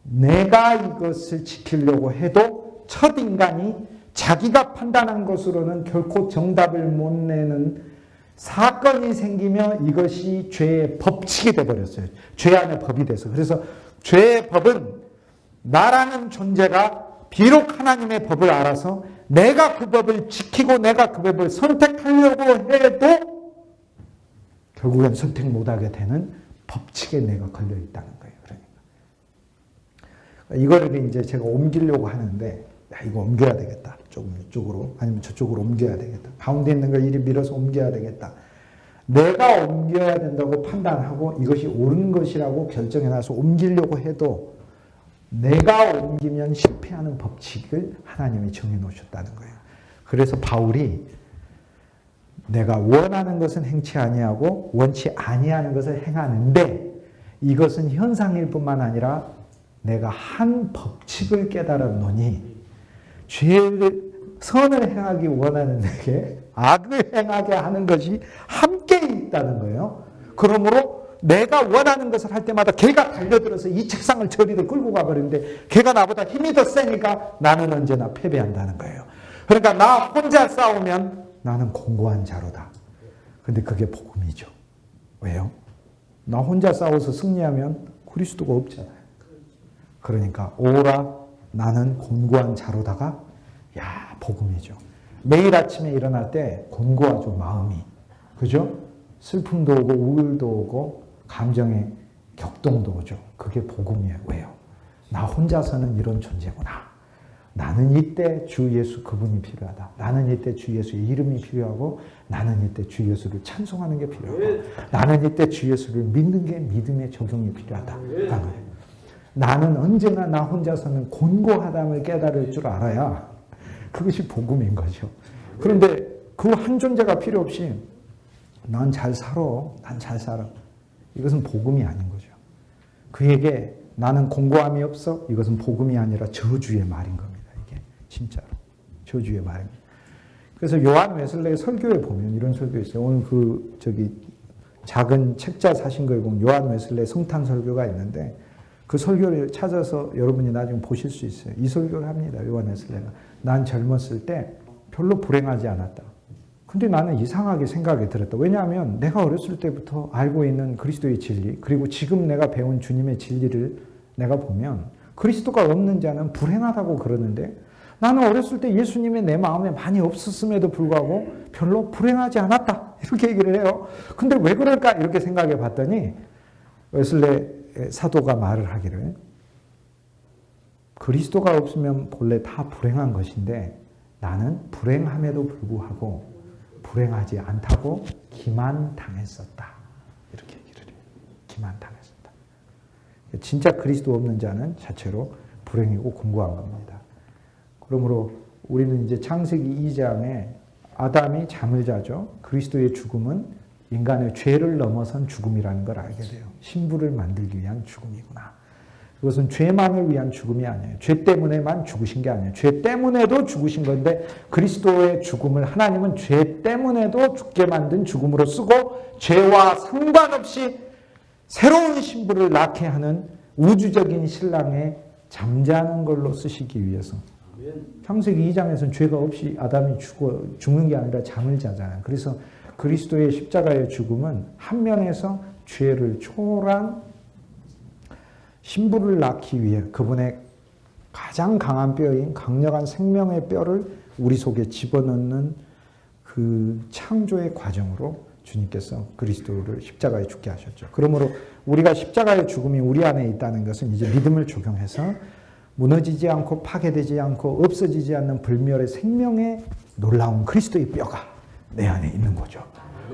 내가 이것을 지키려고 해도 첫 인간이 자기가 판단한 것으로는 결코 정답을 못 내는 사건이 생기며 이것이 죄의 법칙이 되어버렸어요. 죄 안에 법이 돼서. 그래서 죄의 법은 나라는 존재가 비록 하나님의 법을 알아서 내가 그 법을 지키고 내가 그 법을 선택하려고 해도 결국엔 선택 못하게 되는 법칙에 내가 걸려 있다는 거예요. 그러니까 이거를 이제 제가 옮기려고 하는데 야, 이거 옮겨야 되겠다. 조금 이쪽으로 아니면 저쪽으로 옮겨야 되겠다. 가운데 있는 걸 이리 밀어서 옮겨야 되겠다. 내가 옮겨야 된다고 판단하고 이것이 옳은 것이라고 결정해놔서 옮기려고 해도 내가 옮기면 실패하는 법칙을 하나님이 정해놓으셨다는 거예요. 그래서 바울이 내가 원하는 것은 행치 아니하고 원치 아니하는 것을 행하는데 이것은 현상일 뿐만 아니라 내가 한 법칙을 깨달았노니 선을 행하기 원하는 내게 악을 행하게 하는 것이 함께 있다는 거예요. 그러므로 내가 원하는 것을 할 때마다 걔가 달려들어서 이 책상을 저리로 끌고 가버리는데 걔가 나보다 힘이 더 세니까 나는 언제나 패배한다는 거예요. 그러니까 나 혼자 싸우면 나는 공고한 자로다. 근데 그게 복음이죠. 왜요? 나 혼자 싸워서 승리하면 그리스도가 없잖아요. 그러니까 오라 나는 곤고한 자로다가 야 복음이죠. 매일 아침에 일어날 때 곤고하죠, 마음이. 그죠? 슬픔도 오고 우울도 오고 감정의 격동도 오죠. 그게 복음이에요. 왜요? 나 혼자서는 이런 존재구나. 나는 이때 주 예수 그분이 필요하다. 나는 이때 주 예수의 이름이 필요하고 나는 이때 주 예수를 찬송하는 게 필요하고 나는 이때 주 예수를 믿는 게 믿음의 적용이 필요하다. 나는 언제나 나 혼자서는 곤고하다를 깨달을 줄 알아야 그것이 복음인 거죠. 그런데 그 한 존재가 필요 없이 난 잘 살아. 난 잘 살아. 이것은 복음이 아닌 거죠. 그에게 나는 공고함이 없어. 이것은 복음이 아니라 저주의 말인 겁니다. 이게 진짜로 저주의 말입니다. 그래서 요한 웨슬레의 설교에 보면 이런 설교 있어요. 오늘 작은 책자 사신 거에 보면 요한 웨슬레의 성탄 설교가 있는데 그 설교를 찾아서 여러분이 나중에 보실 수 있어요. 이 설교를 합니다. 요한 웨슬레가 난 젊었을 때 별로 불행하지 않았다. 근데 나는 이상하게 생각이 들었다. 왜냐하면 내가 어렸을 때부터 알고 있는 그리스도의 진리, 그리고 지금 내가 배운 주님의 진리를 내가 보면 그리스도가 없는 자는 불행하다고 그러는데 나는 어렸을 때 예수님이 내 마음에 많이 없었음에도 불구하고 별로 불행하지 않았다. 이렇게 얘기를 해요. 근데 왜 그럴까? 이렇게 생각해 봤더니 웨슬레 사도가 말을 하기를 그리스도가 없으면 본래 다 불행한 것인데 나는 불행함에도 불구하고 불행하지 않다고 기만당했었다. 이렇게 얘기를 해요. 기만당했었다. 진짜 그리스도 없는 자는 자체로 불행이고 공고한 겁니다. 그러므로 우리는 이제 창세기 2장에 아담이 잠을 자죠. 그리스도의 죽음은 인간의 죄를 넘어선 죽음이라는 걸 알게 돼요. 신부를 만들기 위한 죽음이구나. 그것은 죄만을 위한 죽음이 아니에요. 죄 때문에만 죽으신 게 아니에요. 죄 때문에도 죽으신 건데 그리스도의 죽음을 하나님은 죄 때문에도 죽게 만든 죽음으로 쓰고 죄와 상관없이 새로운 신부를 낳게 하는 우주적인 신랑에 잠자는 걸로 쓰시기 위해서 창세기 2장에서는 죄가 없이 아담이 죽는 게 아니라 잠을 자잖아요. 그래서 그리스도의 십자가의 죽음은 한 면에서 죄를 초월한 신부를 낳기 위해 그분의 가장 강한 뼈인 강력한 생명의 뼈를 우리 속에 집어넣는 그 창조의 과정으로 주님께서 그리스도를 십자가에 죽게 하셨죠. 그러므로 우리가 십자가의 죽음이 우리 안에 있다는 것은 이제 믿음을 적용해서 무너지지 않고 파괴되지 않고 없어지지 않는 불멸의 생명의 놀라운 그리스도의 뼈가 내 안에 있는 거죠.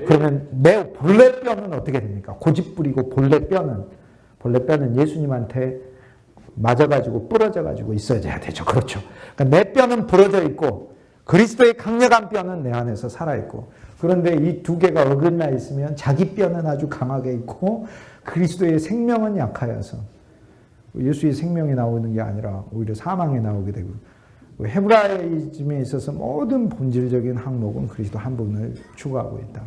그러면 내 본래 뼈는 어떻게 됩니까? 고집부리고 본래 뼈는 예수님한테 맞아가지고 부러져가지고 있어야 되죠. 그렇죠. 그러니까 내 뼈는 부러져 있고 그리스도의 강력한 뼈는 내 안에서 살아있고 그런데 이 두 개가 어긋나 있으면 자기 뼈는 아주 강하게 있고 그리스도의 생명은 약하여서 예수의 생명이 나오는 게 아니라 오히려 사망에 나오게 되고 헤브라이즘에 있어서 모든 본질적인 항목은 그리스도 한 분을 추구하고 있다.